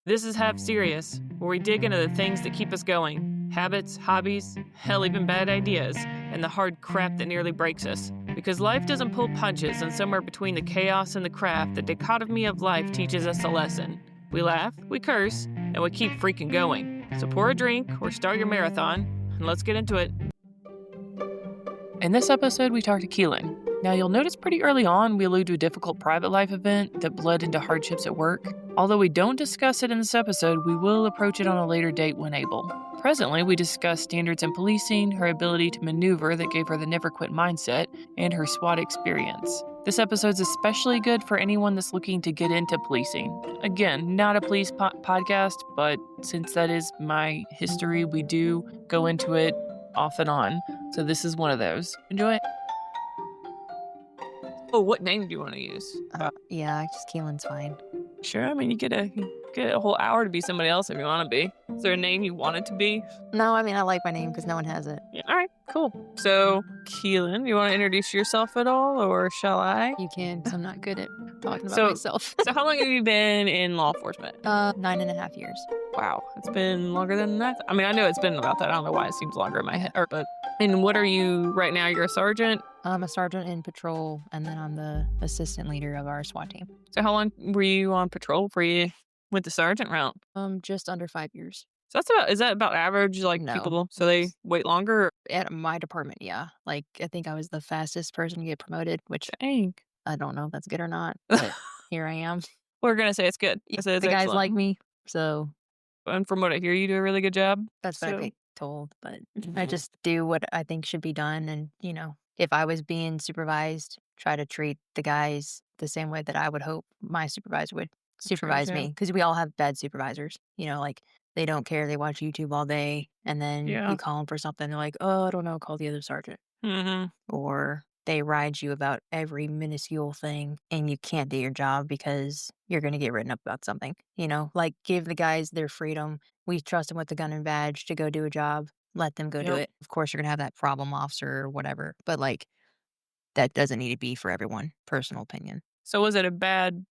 This is Half Serious, where we dig into the things that keep us going habits, hobbies, hell, even bad ideas, and the hard crap that nearly breaks us. Because life doesn't pull punches, and somewhere between the chaos and the craft, the dichotomy of life teaches us a lesson. We laugh, we curse, and we keep freaking going. So pour a drink or start your marathon, and let's get into it. In this episode, we talk to Keelin. Now, you'll notice pretty early on we allude to a difficult private life event that bled into hardships at work. Although we don't discuss it in this episode, we will approach it on a later date when able. Presently, we discuss standards in policing, her ability to maneuver that gave her the never quit mindset, and her SWAT experience. This episode's especially good for anyone that's looking to get into policing. Again, not a police podcast, but since that is my history, we do go into it off and on. So this is one of those. Enjoy it. Oh, what name do you want to use? Yeah, just Keelin's fine. Sure. I mean, you get a whole hour to be somebody else if you want to be. Is there a name you want it to be? No, I mean, I like my name because no one has it. Yeah. All right, cool. So, Keelin, you want to introduce yourself at all, or shall I? You can, because I'm not good at talking about myself. So how long have you been in law enforcement? 9.5 years. Wow, it's been longer than that. I mean, I know it's been about that. I don't know why it seems longer in my head. And what are you right now? You're a sergeant? I'm a sergeant in patrol, and then I'm the assistant leader of our SWAT team. So how long were you on patrol before you went the sergeant route? Just under 5 years. So is that about average? Like No. people, so they wait longer? At my department, yeah. Like, I think I was the fastest person to get promoted, which Dang. I don't know if that's good or not, but here I am. We're going to say it's good. The It's guys excellent. like me, so And from what I hear, you do a really good job. that's what I've been told. But I just do what I think should be done. And, if I was being supervised, try to treat the guys the same way that I would hope my supervisor would supervise me. Because we all have bad supervisors. Like they don't care. They watch YouTube all day. And then you call them for something. They're like, oh, I don't know. Call the other sergeant. Mm-hmm. Or they ride you about every minuscule thing and you can't do your job because you're going to get written up about something. Like give the guys their freedom. We trust them with the gun and badge to go do a job. Let them go do it. Of course, you're going to have that problem officer or whatever. But that doesn't need to be for everyone. Personal opinion. So was it a bad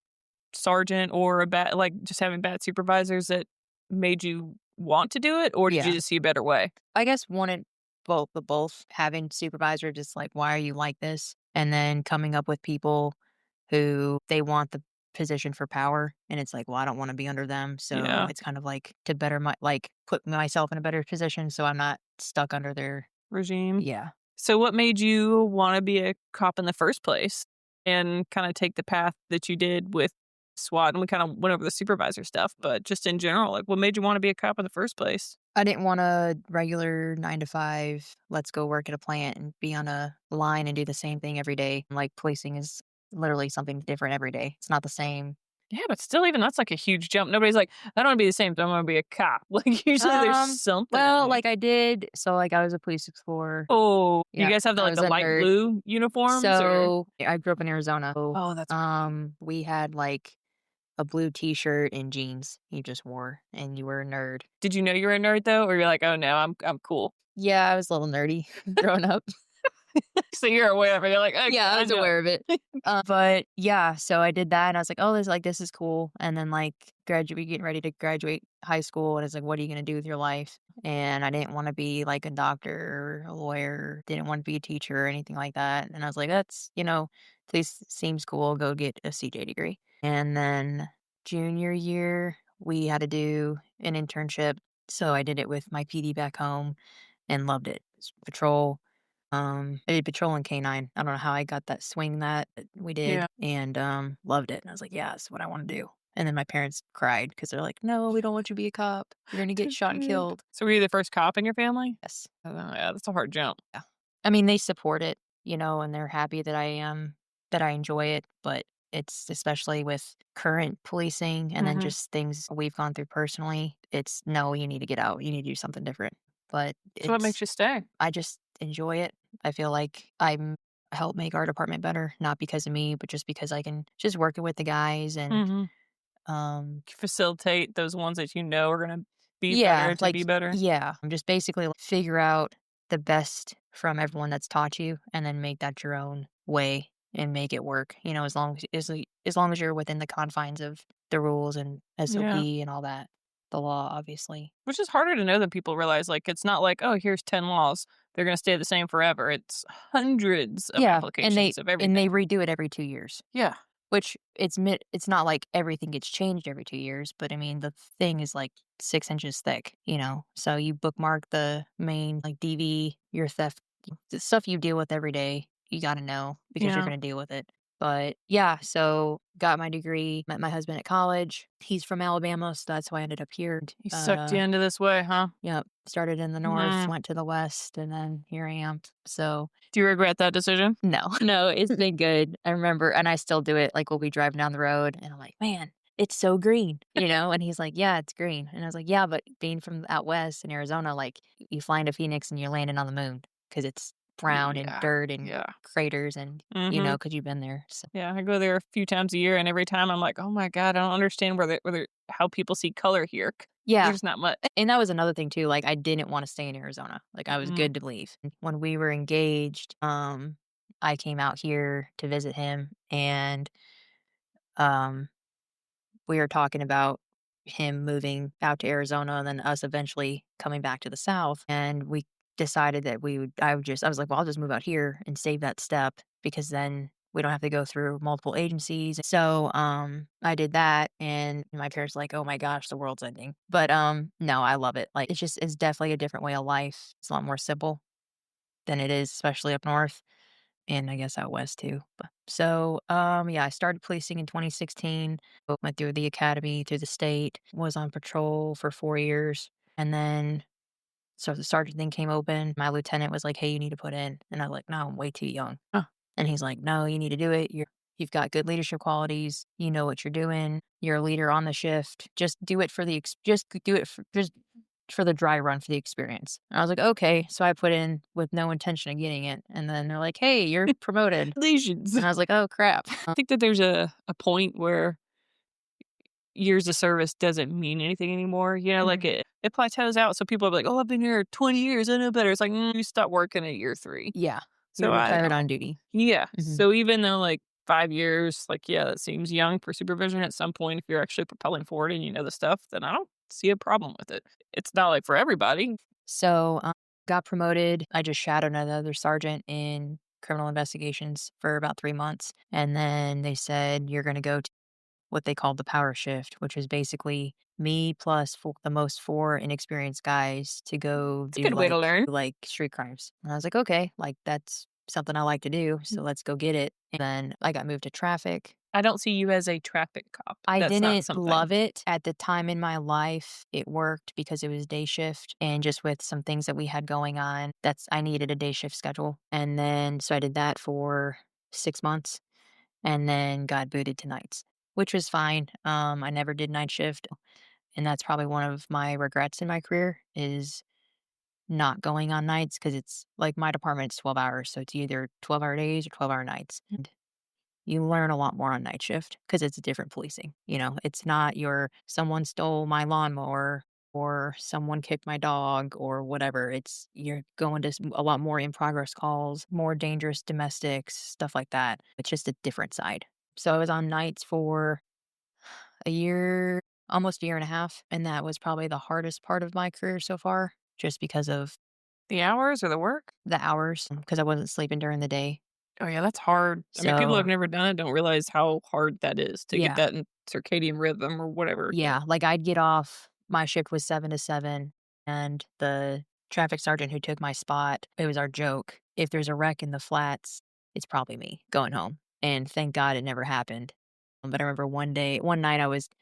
sergeant or a bad, just having bad supervisors that made you want to do it? Or did you just see a better way? I guess wanted both having supervisor just like, why are you like this? And then coming up with people who they want the position for power. And it's like, well, I don't want to be under them. So it's kind of like to better put myself in a better position so I'm not stuck under their regime. Yeah. So what made you want to be a cop in the first place and kind of take the path that you did with SWAT? And we kind of went over the supervisor stuff, but just in general, what made you want to be a cop in the first place? I didn't want a regular 9 to 5, let's go work at a plant and be on a line and do the same thing every day. Like policing is literally something different every day. It's not the same. Yeah, but still, even that's like a huge jump. Nobody's like, I don't want to be the same, so I'm going to be a cop. Usually there's something. Well, I did. So, I was a police explorer. Oh, you guys have the light blue uniforms? So, I grew up in Arizona. Oh, that's we had a blue T-shirt and jeans you just wore, and you were a nerd. Did you know you were a nerd though, or you're like, oh no, I'm cool? Yeah, I was a little nerdy growing up. So you're aware of it. You're like, okay, yeah, I was aware of it. But yeah, so I did that, and I was like, oh, this is cool. And then getting ready to graduate high school, and it's like, what are you gonna do with your life? And I didn't want to be like a doctor or a lawyer. Didn't want to be a teacher or anything like that. And I was like, that's police seems cool. Go get a CJ degree. And then junior year, we had to do an internship. So I did it with my PD back home and loved it. It's patrol. I did patrol and K9. I don't know how I got that swing that we did and loved it. And I was like, yeah, that's what I want to do. And then my parents cried because they're like, no, we don't want you to be a cop. You're going to get shot and killed. So were you the first cop in your family? Yes. Oh, yeah, that's a hard jump. Yeah. I mean, they support it, and they're happy that I enjoy it. But it's especially with current policing and then just things we've gone through personally. It's no, you need to get out. You need to do something different. But so what makes you stay? I just enjoy it. I feel like I help make our department better, not because of me, but just because I can just working with the guys and facilitate those ones that are going to be better to be better. Yeah, just basically figure out the best from everyone that's taught you and then make that your own way and make it work, as long as you're within the confines of the rules and Yeah. SOP and all that, the law, obviously. Which is harder to know than people realize. Like, it's not like, oh, here's 10 laws. They're going to stay the same forever. It's hundreds of Yeah, applications of and they everything. redo it every 2 years, Yeah. which it's not like everything gets changed every 2 years, but, I mean, the thing is, like, 6 inches thick, So you bookmark the main, like, DV, your theft, the stuff you deal with every day, you gotta know because you're Yeah. gonna deal with it. But, yeah, so got my degree, met my husband at college. He's from Alabama, so that's why I ended up here. He sucked you into this way, huh? Yep, started in the north, Mm. went to the west, and then here I am. So Do you regret that decision? no, no, it's been good. I remember and I still do it, like, we'll be driving down the road, and I'm like, "Man, it's so green," And he's like, "Yeah, it's green." And I was like, "Yeah, but being from out west in Arizona, like, you fly into Phoenix and you're landing on the moon because it's brown and Yeah. dirt and Yeah. craters and, Mhm. 'cause you've been there." So Yeah, I go there a few times a year, and every time I'm like, "Oh my god, I don't understand where how people see color here. yeah, There's not much." and that was another thing too, like, I didn't wanna stay in Arizona. Like, I was Mm. good to leave. When we were engaged, I came out here to visit him, and, um we were talking about him moving out to Arizona and then us eventually coming back to the South. And we decided that I was like, well, I'll just move out here and save that step because then we don't have to go through multiple agencies. So, I did that and my parents were like, oh my gosh, the world's ending. But, no, I love it. Like, it's definitely a different way of life. It's a lot more simple than it is, especially up north and I guess out west too. Yeah, I started policing in 2016. Went through the academy, through the state, was on patrol for 4 years, and then so the sergeant thing came open. My lieutenant was like, "Hey, you need to put in," and I was like, "No, I'm way too young." Huh. And he's like, "No, you need to do it. You've got good leadership qualities. You know what you're doing. You're a leader on the shift. Just do it for just for the dry run for the experience." And I was like, "Okay." So I put in with no intention of getting it, and then they're like, "Hey, you're promoted." Lesions. And I was like, "Oh, crap." I think that there's a point where years of service doesn't mean anything anymore. Like Mhm. it plateaus out. So people are like, "Oh, I've been here 20 years. I know better." It's like, you stop working at year 3. Yeah. So You're I don't retired know. on duty. Yeah. Mhm. So even though like 5 years, like, yeah, that seems young for supervision at some point, if you're actually propelling forward and you know the stuff, then I don't see a problem with it. It's not like for everybody. So, got promoted. I just shadowed another sergeant in criminal investigations for about 3 months, and then they said, "You're gonna go to" what they called the power shift, which is basically me plus the most 4 inexperienced guys to go It's a do, good way to learn. like, street crimes. And I was like, "Okay, like, that's something I like to do, so let's go get it." And then I got moved to traffic. I don't see you as a traffic cop. I That's not didn't something. love it at the time in my life. It worked because it was day shift and just with some things that we had going on, I needed a day shift schedule. And then so I did that for 6 months and then got booted to nights, which was fine. I never did night shift, and that's probably one of my regrets in my career is not going on nights because it's like my department's 12 hours, so it's either 12-hour days or 12-hour nights. You learn a lot more on night shift because it's different policing. It's not your someone stole my lawnmower or someone kicked my dog or whatever. You're going to a lot more in progress calls, more dangerous domestics, stuff like that. It's just a different side. So I was on nights for a year, almost a year and a half, and that was probably the hardest part of my career so far, just because of The hours or the work? the hours, because I wasn't sleeping during the day. Oh, yeah, that's hard. I mean, people who So have never done it don't realize how hard that is to get yeah. that in circadian rhythm or whatever. Yeah. Yeah, like, I'd get off my shift was 7 to 7, and the traffic sergeant who took my spot, it was our joke, "If there's a wreck in the flats, it's probably me going home," and thank God it never happened. But I remember one night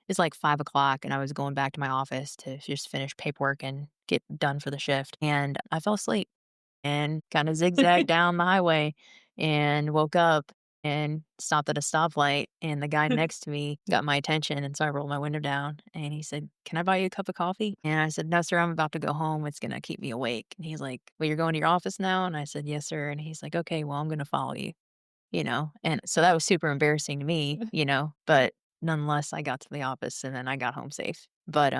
it's like 5 o'clock, and I was going back to my office to just finish paperwork and get done for the shift, and I fell asleep and kinda zigzagged down the highway and woke up and stopped at a stoplight, and the guy next to me got my attention, and so I rolled my window down, and he said, "Can I buy you a cup of coffee?" And I said, "No, sir, I'm about to go home. It's gonna keep me awake." And he's like, "Well, you're going to your office now?" And I said, "Yes, sir." And he's like, "Okay, well, I'm gonna follow you." And so that was super embarrassing to me, but nonetheless, I got to the office and then I got home safe. But,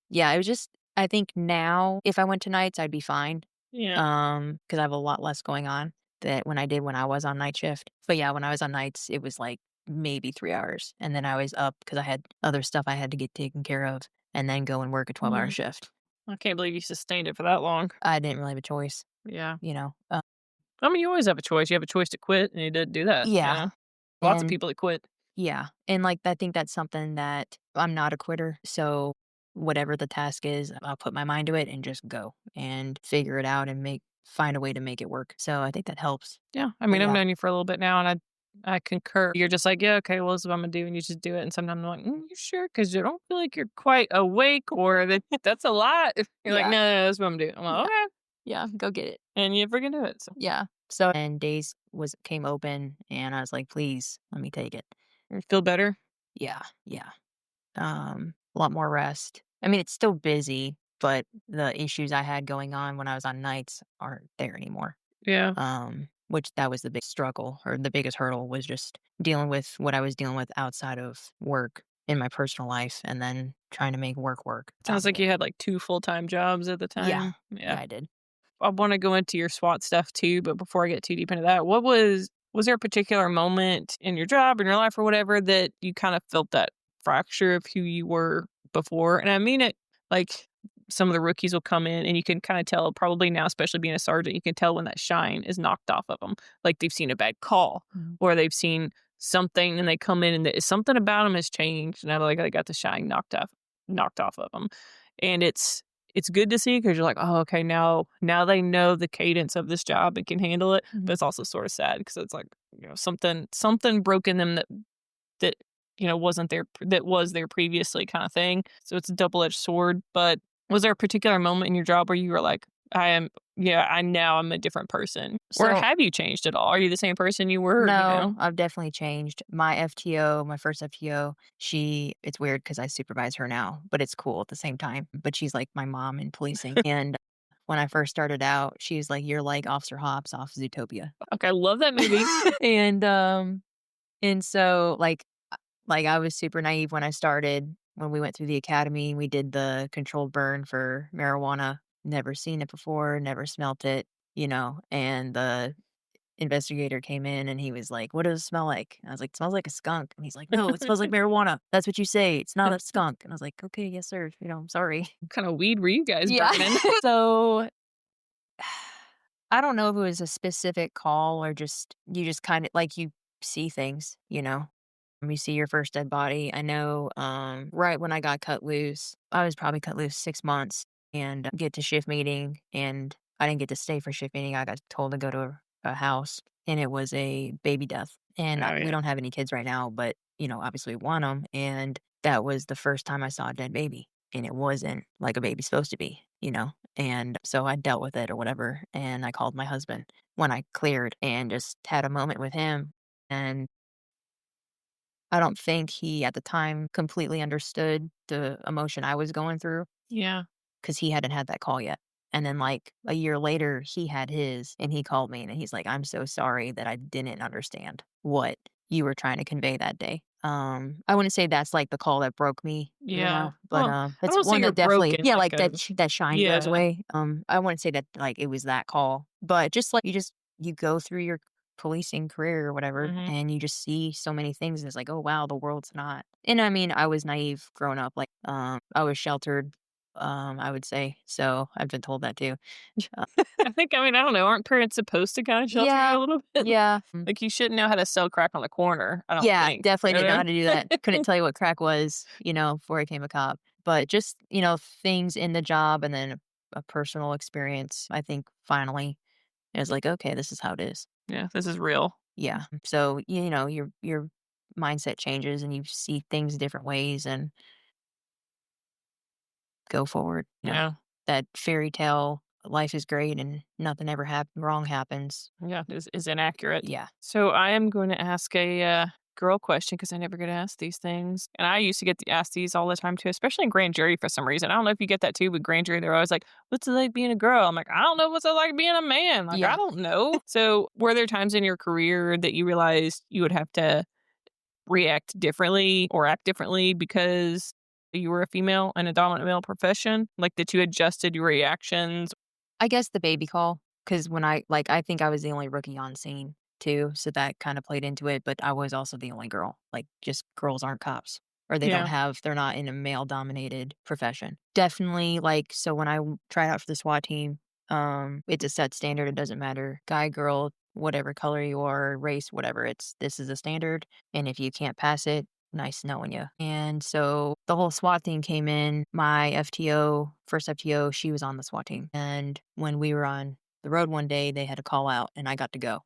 yeah, it was just I think now if I went to nights, I'd be fine, Yeah. because I have a lot less going on. that when I was on night shift. But yeah, when I was on nights, it was like maybe 3 hours, and then I was up because I had other stuff I had to get taken care of, and then go and work a 12-hour Mhm. shift. I can't believe you sustained it for that long. I didn't really have a choice, Yeah. you know? I mean, you always have a choice. You have a choice to quit, and you didn't do that, you Yeah, know? Lots of and people that quit. yeah, and, like, I think that's something that I'm not a quitter, so whatever the task is, I'll put my mind to it and just go and figure it out and make find a way to make it work. So I think that helps. Yeah. I But mean, I've yeah. known you for a little bit now, and I concur. You're just like, "Yeah, okay, well, this is what Imma do," and you just do it, and sometimes I'm like, you sure? Because you don't feel like you're quite awake or that that's a lot." You're like, Yeah, "No, no, no, that's what I'm doing." I'm like, yeah, "Okay." yeah, go get it. And you freaking do it, so Yeah. So and days was came open, and I was like, "Please, let me take it." you feel better? Yeah, yeah. A lot more rest. I mean, it's still busy, but the issues I had going on when I was on nights aren't there anymore. Yeah. Which that was the big struggle or the biggest hurdle was just dealing with what I was dealing with outside of work in my personal life and then trying to make work work on top Sounds of like it. you had, like, 2 full-time jobs at the Yeah. time. Yeah. Yeah, I did. I wanna go into your SWAT stuff too, but before I get too deep into that, was there a particular moment in your job, in your life, or whatever that you kind of felt that fracture of who you were before? And I mean it like some of the rookies will come in and you can kind of tell, probably now, especially being a sergeant, you can tell when that shine is knocked off of them. Like they've seen a bad call Mhm. or they've seen something and they come in and something about them has changed. And I like I got the shine knocked off of them. And it's good to see because you're like, "Oh, okay, now they know the cadence of this job and can handle it." But Mhm. it's also sort of sad because it's like, something broke in them that, wasn't there that was there previously kinda thing. So it's a double-edged sword. But was there a particular moment in your job where you were like, I'm a different person?" Or So have you changed at all? Are you the same person you were, you no, know? I've definitely changed. My FTO, my first FTO, it's weird because I supervise her now, but it's cool at the same time. But she's like my mom in policing. And when I first started out, she was like, "You're like Officer Hobbs off Zootopia." Okay, I love that movie. and and so I was super naive when I started. When we went through the academy, we did the controlled burn for marijuana. Never seen it before, never smelt it, and the investigator came in and he was like, "What does it smell like?" I was like, "It smells like a skunk." And he's like, "No, it smells like marijuana. That's what you say. It's not a skunk." And I was like, "Okay, yes, sir. I'm sorry." What kinda weed were you guys Yeah. burning? So I don't know if it was a specific call or just you just kind of like you see things. You see your first dead body. I know right when I got cut loose, I was probably cut loose 6 months and get to shift meeting. And I didn't get to stay for shift meeting. I got told to go to a house and it was a baby death. And Oh, we yeah. don't have any kids right now, but, obviously we want them. And that was the first time I saw a dead baby. And it wasn't like a baby's supposed to be. And so I dealt with it or whatever. And I called my husband when I cleared and just had a moment with him. And I don't think he, at the time, completely understood the emotion I was going through Yeah. because he hadn't had that call yet. And then, like, a year later, he had his, and he called me, and he's like, "I'm so sorry that I didn't understand what you were trying to convey that day." I wouldn't say that's, like, the call that broke me, Yeah. but, Well, I it's don't say one you're that definitely broken yeah, like, because that shine goes yeah. away. I wouldn't say that, like, it was that call, but just, like, you go through your policing career or whatever, Mhm. and you just see so many things, and it's like, "Oh, wow, the world's not." And, I mean, I was naive growing up, like, I was sheltered, I would say, so I've been told that too. Uh, I don't know, aren't parents supposed to kinda shelter you yeah, a little bit? yeah, Like, you shouldn't know how to sell crack on the corner, I don't yeah, think, definitely you didn't know how know? to do that. Couldn't tell you what crack was, before I became a cop. But just, things in the job and then a personal experience, I think finally it was like, "Okay, this is how it is." Yeah, this is real. Yeah. So, your mindset changes and you see things different ways and go forward. Yeah. That fairy tale, life is great and nothing ever wrong happens. Yeah, is inaccurate. Yeah. So, I am going to ask a, girl question because I never get asked these things, and I used to get asked these all the time too, especially in grand jury for some reason. I don't know if you get that too, but grand jury, they're always like, "What's it like being a girl?" I'm like, "I don't know what's it like being a man." Like, I Yeah. don't know. So, were there times in your career that you realized you would have to react differently or act differently because you were a female in a dominant male profession? Like that you adjusted your reactions? I guess the baby call 'cause when I think I was the only rookie on scene too, so that kinda played into it, but I was also the only girl. Like, just girls aren't cops, or Yeah. they're not in a male-dominated profession. Definitely, like, so when tried out for the SWAT team, it's a set standard, it doesn't matter, guy, girl, whatever color you are, race, whatever, this is a standard, and if you can't pass it, nice knowing you. And so the whole SWAT thing came in. My FTO, first FTO, she was on the SWAT team. And when we were on the road one day, they had a call out and I got to go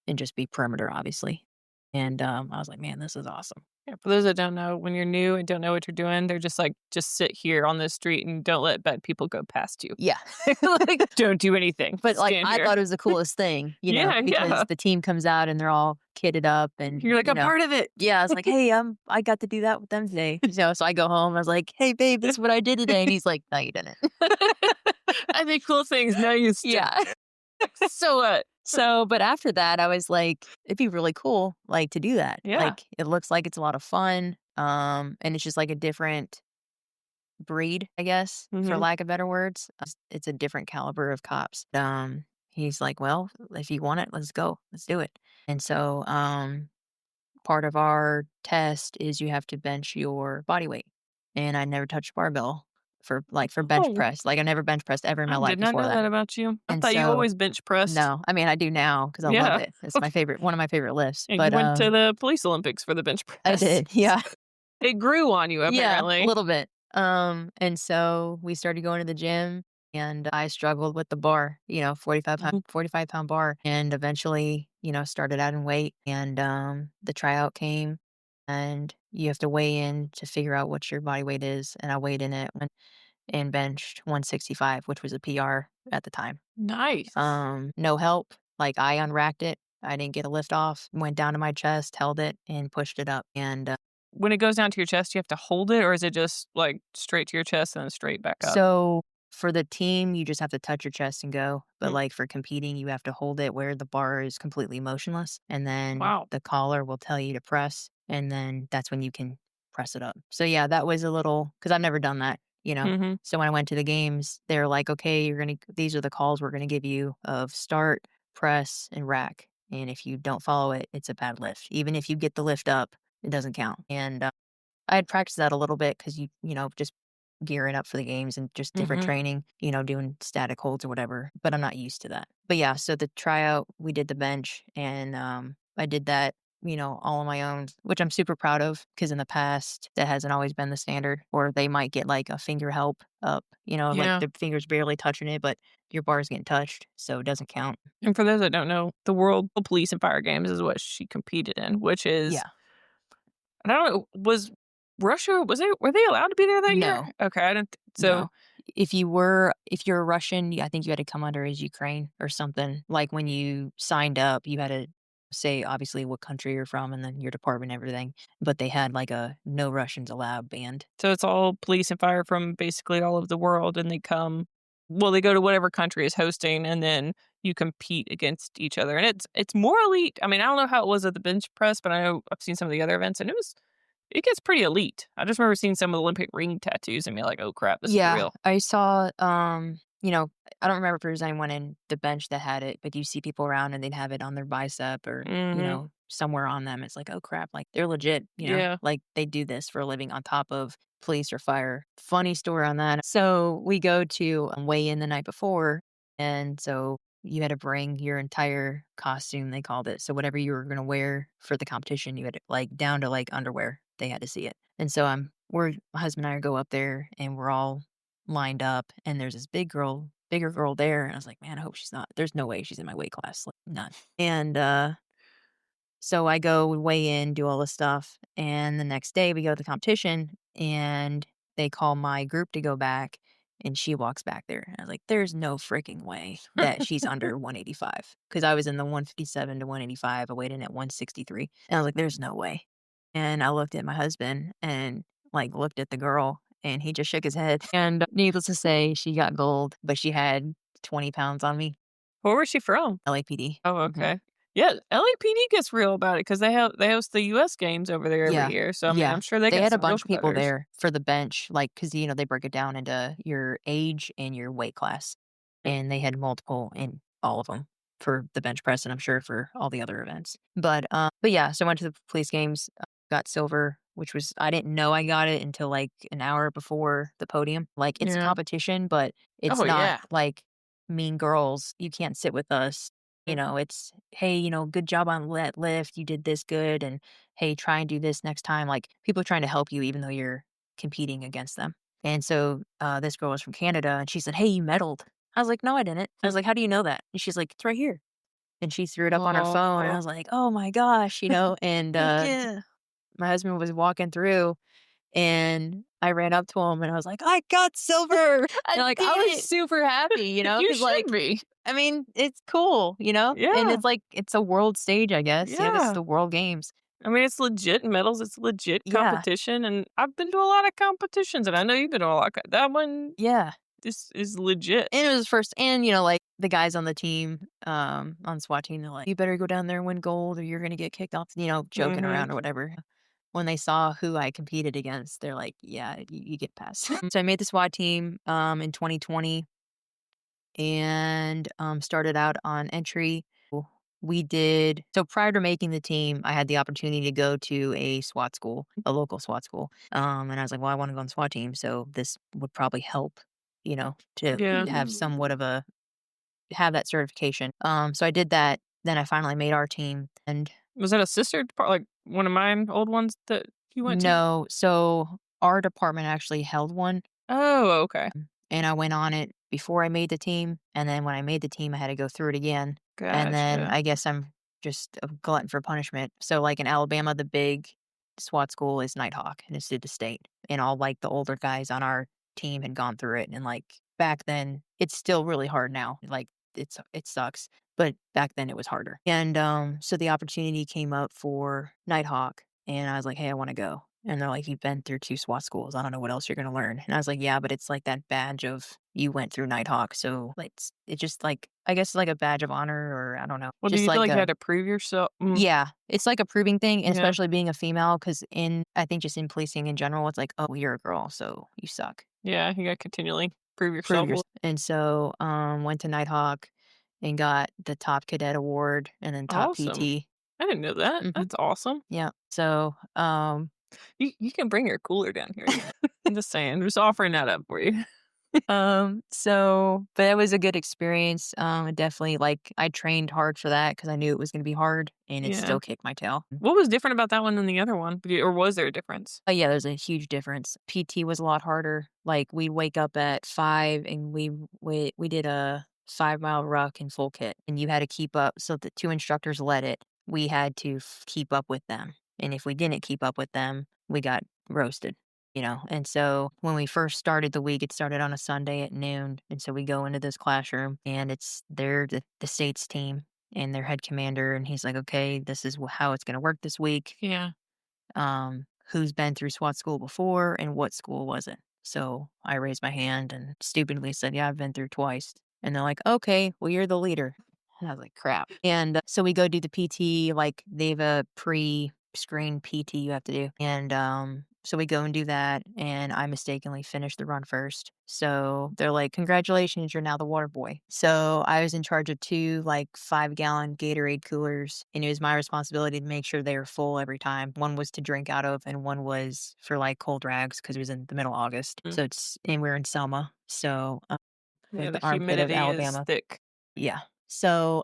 and just be perimeter, obviously. And I was like, man, this is awesome. Yeah, for those that don't know, when you're new and don't know what you're doing, they're just like, just sit here on this street and don't let bad people go past you. Yeah. Like, don't do anything. But like, Stand I here. thought it was the coolest thing, Yeah, because yeah. the team comes out and they're all kitted up and, You're like, I'm part of it. yeah, I was like, hey, I got to do that with them today. So I go home. I was like, hey, babe, this is what I did today. And he's like, no, you didn't. I make cool things. No, you still. Yeah. So what? But after that, I was like, it'd be really cool, like, to do that. Yeah. Like, it looks like it's a lot of fun. And it's just like a different breed, I guess, for Mhm. lack of better words. It's a different caliber of cops. He's like, well, if you want it, let's go. Let's do it. And so, part of our test is you have to bench your body weight. And I never touched barbell for bench Oh, press. Like, I never bench pressed ever in my I life did not before know that. that about you. I And thought you so always bench pressed. no, I mean, I do now because I love Yeah. it. It's one of my favorite lifts, And you but, went to the police Olympics for the bench press. I did, yeah. It grew on you, Yeah, a apparently. little bit. And so we started going to the gym, and I struggled with the bar, 45-pound bar, and eventually, started adding weight, and, the tryout came, and you have to weigh in to figure out what your body weight is, and I weighed in it and benched 165, which was a PR at the time. Nice. No help. Like, I unracked it. I didn't get a lift off. Went down to my chest, held it, and pushed it up. And When it goes down to your chest, you have to hold it, or is it just like straight to your chest and then straight back up? so for the team, you just have to touch your chest and go. But Mm. like for competing, you have to hold it where the bar is completely motionless. And then Wow. the collar will tell you to press. And then that's when you can press it up. So yeah, that was a little, because I've never done that. Mhm. So when I went to the games, they're like, okay, these are the calls we're going to give you of start, press, and rack. And if you don't follow it, it's a bad lift. Even if you get the lift up, it doesn't count. And I had practiced that a little bit because just gearing up for the games and just different Mhm. training, doing static holds or whatever. But I'm not used to that. But yeah, so the tryout, we did the bench, and I did that, all on my own, which I'm super proud of because in the past that hasn't always been the standard. Or they might get like a finger help up, like Yeah. the fingers barely touching it, but your bar's getting touched, so it doesn't count. And for those that don't know, the World Police and Fire Games is what she competed in, which is, Yeah. I don't know, was Russia, were they allowed to be there that year? No. Okay, I didn't so No. If you're a Russian, I think you had to come under as Ukraine or something. Like when you signed up, you had to say obviously what country you're from and then your department and everything. But they had like a no Russians allowed band. so it's all police and fire from basically all over the world, and they go to whatever country is hosting, and then you compete against each other, and it's more elite. I mean, I don't know how it was at the bench press, but I know I've seen some of the other events, and it gets pretty elite. I just remember seeing some of the Olympic ring tattoos and being like, "Oh crap, this is Yeah, real." I saw, I don't remember if there was anyone in the bench that had it, but you see people around and they'd have it on their bicep or, Mhm. somewhere on them. It's like, oh crap, like they're legit, Yeah. like they do this for a living on top of police or fire. Funny story on that. So we go to weigh in the night before. And so you had to bring your entire costume, they called it. So whatever you were going to wear for the competition, you had to, like down to like underwear, they had to see it. And so my husband and I go up there and we're all lined up and there's this bigger girl there. And I was like, man, I hope she's not, there's no way she's in my weight class. Like, none. And, so I go, we weigh in, do all this stuff. And the next day we go to the competition and they call my group to go back and she walks back there. And I was like, there's no freaking way that she's under 185. Cause I was in the 157 to 185. I weighed in at 163. And I was like, there's no way. And I looked at my husband and like looked at the girl and he just shook his head. And needless to say, she got gold, but she had 20 pounds on me. Where was she from? LAPD. Oh, Mhm. okay. Yeah, LAPD gets real about it because they host the U.S. games over there every Yeah. year. So I mean, Yeah. I'm sure they They got had a some real bunch of people competitors. there for the bench, like, cause they break it down into your age and your weight class, and they had multiple, and all of them for the bench press, and I'm sure for all the other events. But yeah, so I went to the police games, got silver, which was I didn't know I got it until, like, an hour before the podium. Like, it's a Yeah. competition, but it's Oh, not yeah. like Mean Girls, you can't sit with us. It's, "Hey, good job on that lift, you did this good, and, hey, try and do this next time." Like, people are trying to help you even though you're competing against them. And so, this girl was from Canada, and she said, "Hey, you medaled." I was like, "No, I didn't." I was like, "How do you know that?" And she's like, "It's right here." And she threw it up on her Oh, phone, and I was like, "Oh my gosh," and, heck yeah. my husband was walking through, and I ran up to him, and I was like, "I got silver!" I And, like, I did was it. super happy, You because should like, be. I mean, it's cool, and Yeah. it's like it's a world stage, I guess, this is Yeah. the world games. I mean, it's legit medals, it's legit Yeah, competition, and I've been to a lot of competitions, and I know you've been to a lot of that one yeah. is legit. And it was first and, like, the guys on the team, on SWAT team, they're like, "You better go down there and win gold or you're gonna get kicked off," joking Mhm. around or whatever. When they saw who I competed against, they're like, "Yeah, you get past." So I made the SWAT team, in 2020 and, started out on entry. We did so prior to making the team, I had the opportunity to go to a SWAT school, a local SWAT school. And I was like, "Well, I wanna go on the SWAT team, so this would probably help, to Yeah. have somewhat of a have that certification." So I did that, then I finally made our team, and Was that a sister depart like, one of mine old ones that you went to? no, so our department actually held one, Oh, okay. and I went on it before I made the team, and then when I made the team, I had to go through it again, and then Gotcha. I guess I'm just a glutton for punishment. So, like, in Alabama, the big SWAT school is Nighthawk, and it's through the state, and all, like, the older guys on our team had gone through it, and, like, back then it's still really hard now, like, it sucks, but back then it was harder, and, so the opportunity came up for Nighthawk, and I was like, "Hey, I wanna go." And they're like, "You've been through 2 SWAT schools. I don't know what else you're gonna learn." And I was like, "Yeah, but it's like that badge of you went through Nighthawk." So, like, it's just like I guess like a badge of honor or I don't know. Well, do Just you feel like like you a had to prove yourself? yeah, it's like a proving thing, and Yeah. especially being a female, because in I think just in policing in general, it's like, "Oh, you're a girl, so you suck." Yeah, you gotta continually prove Prove yourself. yours and so, went to Nighthawk and got the top cadet award and then top Awesome. PT. I didn't know that. Mhm. That's awesome. Yeah. So, You can bring your cooler down here. I'm just saying, just offering that up for you. but it was a good experience. It definitely like I trained hard for that because I knew it was gonna be hard and it Yeah. still kicked my tail. What was different about that one than the other one? Or was there a difference? But yeah, there's a huge difference. PT was a lot harder. Like we'd wake up at 5 and we did a 5-mile ruck in full kit and you had to keep up. So the two instructors led it. We had to keep up with them. And if we didn't keep up with them, we got roasted. And so when we first started the week, it started on a Sunday at noon. And so we go into this classroom and it's the state's team and their head commander. And he's like, okay, this is how it's going to work this week. Yeah. Who's been through SWAT school before and what school was it? So I raised my hand and stupidly said, yeah, I've been through twice. And they're like, okay, well, you're the leader. And I was like, crap. And so we go do the PT, like they have a pre-screen PT you have to do. And so we go and do that. And I mistakenly finished the run first. So they're like, congratulations, you're now the water boy. So I was in charge of two like 5-gallon Gatorade coolers. And it was my responsibility to make sure they were full every time. One was to drink out of, and one was for like cold rags because it was in the middle of August. Mm. And we're in Selma. So Yeah, like the the armpit of humidity is Alabama. thick. Yeah. So,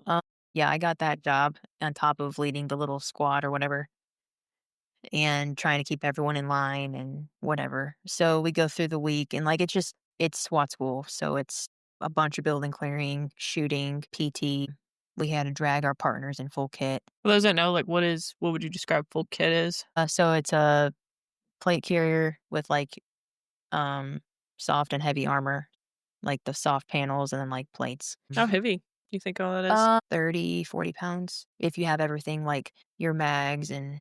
yeah, I got that job on top of leading the little squad or whatever and trying to keep everyone in line and whatever. So we go through the week and like it's SWAT school. So it's a bunch of building clearing, shooting, PT. We had to drag our partners in full kit. For those that know, like, what would you describe full kit as? So it's a plate carrier with like um soft and heavy armor, like the soft panels and then like plates. How heavy do you think all that is? 30, 40 pounds. If you have everything like your mags and,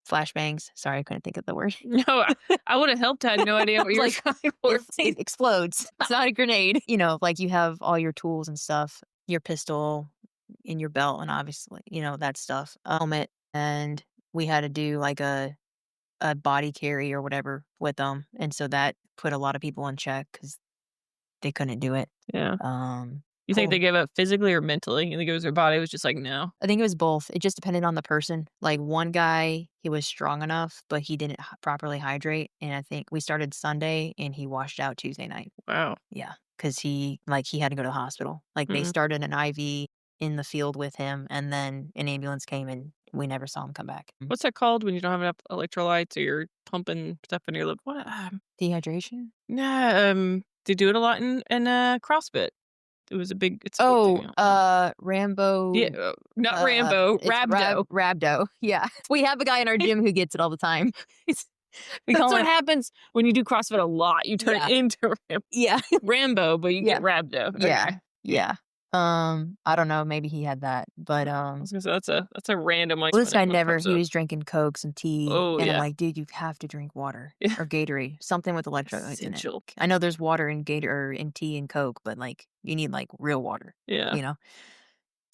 flashbangs. Sorry, I couldn't think of the word. No, I would have helped. I had no idea I what was you were like, trying for. it explodes. It's not a grenade. Like you have all your tools and stuff, your pistol in your belt, and obviously, that stuff. Helmet. And we had to do like a body carry or whatever with them. And so that put a lot of people in check because they couldn't do it. Yeah. Um, You think they cool. gave up physically or mentally? You think it was their body was just like, "No"? I think it was both. It just depended on the person. Like, one guy, he was strong enough, but he didn't properly hydrate, and I think we started Sunday, and he washed out Tuesday night. Wow. Yeah, because he had to go to the hospital. Like, they Mm. started an IV in the field with him, and then an ambulance came, and we never saw him come back. What's that called when you don't have enough electrolytes or you're pumping stuff in your lip? Dehydration? No, they do it a lot in CrossFit. It's a big Oh, deal. Yeah, Rambo, not Rambo, it's Rhabdo. Rhabdo. Yeah. We have a guy in our gym who gets it all the time. We That's call what him happens when you do CrossFit a lot. You turn Yeah, into yeah, Rambo, but you yeah, get Rhabdo. yeah, Okay. yeah. I don't know, maybe he had that, but, I was gonna say that's a random one well, this when it guy when it never comes he up. was drinking Cokes and tea, Oh, and I'm yeah. like, "Dude, you have to drink water Yeah. or Gatorade, something with electrolytes in it." Essential. I know there's water in Gator or in tea and Coke, but, like, you need, like, real water, Yeah. you know?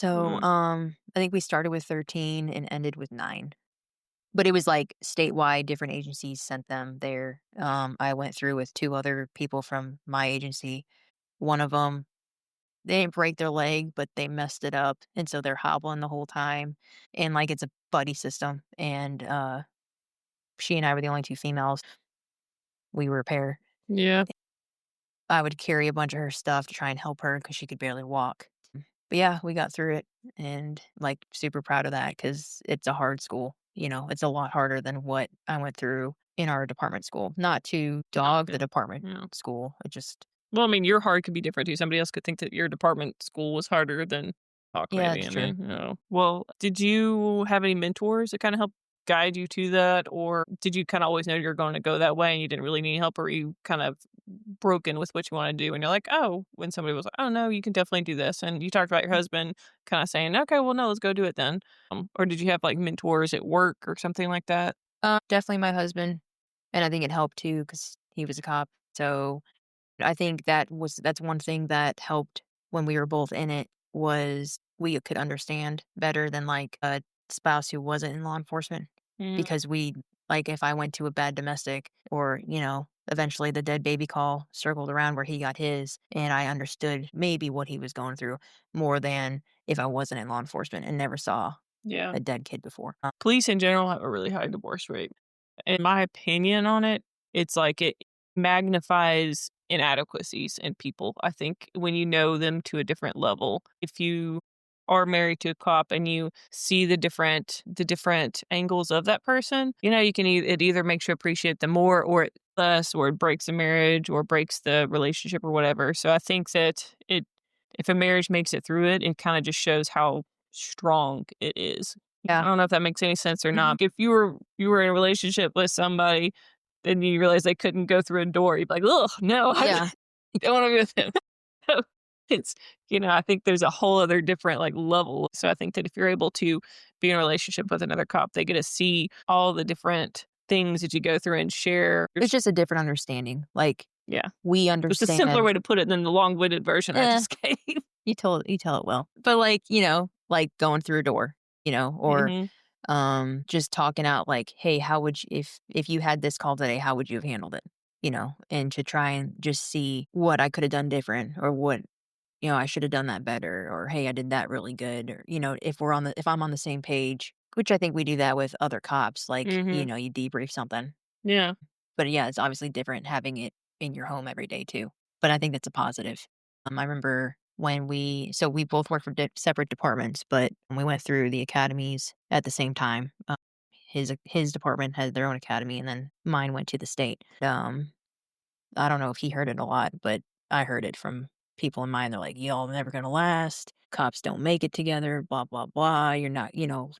So, Mm. I think we started with 13 and ended with 9. But it was, like, statewide, different agencies sent them there. I went through with 2 other people from my agency. One of them, they didn't break their leg, but they messed it up, and so they're hobbling the whole time, and, like, it's a buddy system, and, she and I were the only 2 females. We were a pair. Yeah. I would carry a bunch of her stuff to try and help her because she could barely walk. But, yeah, we got through it, and, like, super proud of that because it's a hard school, it's a lot harder than what I went through in our department school. Not to No, dog the yeah. department Yeah. school, it just Well, I mean, your hard could be different too. Somebody else could think that your department school was harder than talk yeah, maybe, it's I true. mean, Well, did you have any mentors that kinda helped guide you to that, or did you kinda always know you're gonna go that way and you didn't really need help, or were you kind of broken with what you wanna do and you're like, "Oh," when somebody was like, "Oh, no, you can definitely do this," and you talked about your husband kinda saying, "Okay, well, no, let's go do it then." Or did you have, like, mentors at work or something like that? Definitely my husband, and I think it helped too because he was a cop, so I think that's one thing that helped when we were both in it was we could understand better than, like, a spouse who wasn't in law enforcement Mm, because if I went to a bad domestic or, eventually the dead baby call circled around where he got his, and I understood maybe what he was going through more than if I wasn't in law enforcement and never saw yeah. a dead kid before. Police in general have a really high divorce rate. In my opinion on it, it's like it magnifies inadequacies in people. I think when you know them to a different level, if you are married to a cop and you see the different angles of that person, you can it either makes you appreciate them more or less, or it breaks the marriage or breaks the relationship or whatever. So I think that if a marriage makes it through it, it kind of just shows how strong it is. I Yeah. don't know if that makes any sense or Mhm. not. If you were in a relationship with somebody, then you realize they couldn't go through a door, you'd be like, "Ugh, no, I Yeah. don't wanna be with him." So, it's I think there's a whole other different, like, level. So I think that if you're able to be in a relationship with another cop, they get to see all the different things that you go through and share. It's just a different understanding. Like, Yeah. we It's a simpler understand. way to put it than the long-winded version I Eh. just gave. You tell it well. But, like, like going through a door, or, Mhm. just talking out like, "Hey, how would you if you had this call today, how would you have handled it?" And to try and just see what I could have done different or what, I should have done that better or, "Hey, I did that really good," or, if I'm on the same page, which I think we do that with other cops, like, Mhm. you debrief something. Yeah. But, yeah, it's obviously different having it in your home every day too, but I think that's a positive. I remember when we both worked for separate departments, but we went through the academies at the same time. His department had their own academy, and then mine went to the state. I don't know if he heard it a lot, but I heard it from people in mine. They're like, "Y'all never gonna last. Cops don't make it together. Blah blah blah. You're not,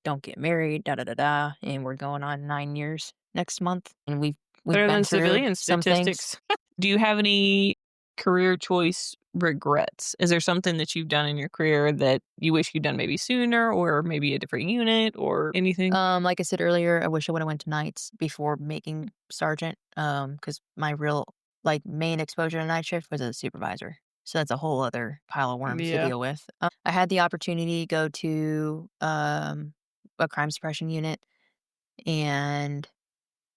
don't get married. Da da da da." And we're going on 9 years next month, and we've Better been than through civilian some things. statistics. Do you have any career choice regrets? Is there something that you've done in your career that you wish you'd done maybe sooner or maybe a different unit or anything? Like I said earlier, I wish I would have went to nights before making sergeant. Because my real main exposure to night shift was as a supervisor. So that's a whole other pile of worms to Yeah. deal with. I had the opportunity to go to a crime suppression unit, and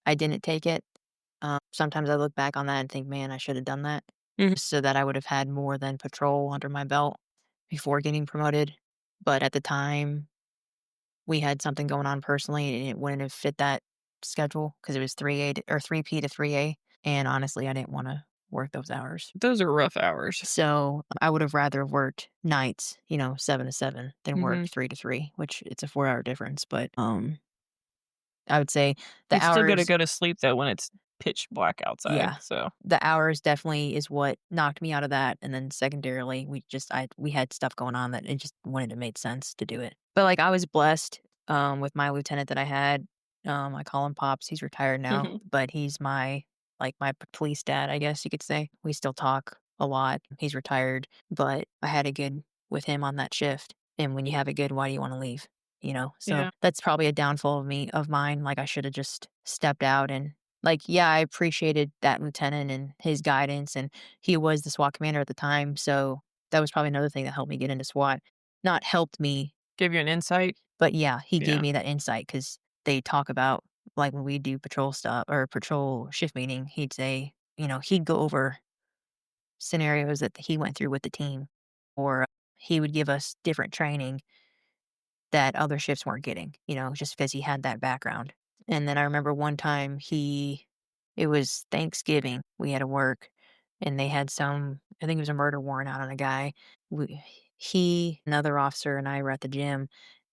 I didn't take it. Sometimes I look back on that and think, man, I should have done that Mhm. so that I would have had more than patrol under my belt. before getting promoted, but at the time, we had something going on personally, and it wouldn't have fit that schedule because it was 3A to or 3P to 3A, and honestly, I didn't wanna work those hours. Those are rough hours. So, I would have rather worked nights, 7 to 7 than Mhm. work 3 to 3, which it's a 4-hour difference, but, I would say the You still gotta hours. go to sleep, though, when it's pitch black Yeah. outside, so The hours definitely is what knocked me out of that, and then secondarily, we had stuff going on that it just wouldn't have made sense to do it. But, like, I was blessed, with my lieutenant that I had. I call him Pops, he's retired now, but he's my police dad, I guess you could say. We still talk a lot. He's retired, but I had it good with him on that shift, and when you have it good, why do you wanna leave? So Yeah. that's probably a downfall of mine, like, I shoulda just stepped out and like, yeah, I appreciated that lieutenant and his guidance, and he was the SWAT commander at the time, so that was probably another thing that helped me get into SWAT. Not helped me, Give you an insight? but yeah, he gave Yeah. me that insight because they talk about like, when we do patrol stuff or patrol shift meeting, he'd say, he'd go over scenarios that he went through with the team, or he would give us different training that other shifts weren't getting, just because he had that background. And then I remember one time it was Thanksgiving, we had to work, and they had I think it was a murder warrant out on a guy. Another officer, and I were at the gym,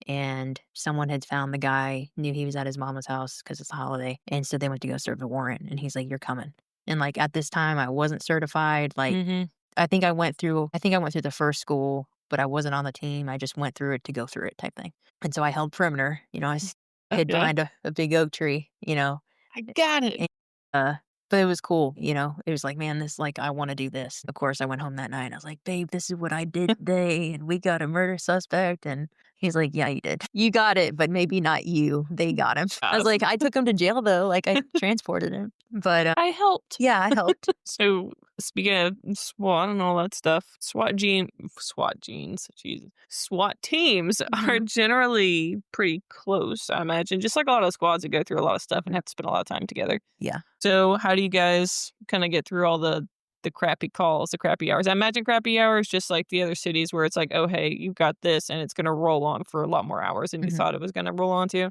and someone had found the guy, knew he was at his mama's house because it's a holiday, and so they went to go serve the warrant, and he's like, "You're coming." And like at this time, I wasn't certified. Like Mhm. I think I went through the first school, but I wasn't on the team. I just went through it to go through it type thing. And so I held perimeter, hid Okay. behind a big oak tree, I got it. and, but it was cool, It was like, man, this like I want to do this. Of course, I went home that night and I was like, babe, this is what I did today, and we got a murder suspect. And he's like, yeah, you did. You got it, but maybe not you. They got him. I was Yes. like, I took him to jail though. Like I transported him. But I helped. yeah, I helped. So, speaking of SWAT and all that stuff, SWAT genes, Jesus. SWAT teams are Mhm. generally pretty close, I imagine, just like a lot of squads that go through a lot of stuff and have to spend a lot of time together. Yeah. So, how do you guys kinda get through all the crappy calls, the crappy hours? I imagine crappy hours just like the other cities where it's like, "Oh, hey, you've got this," and it's gonna roll on for a lot more hours than you Mhm. thought it was gonna roll on to.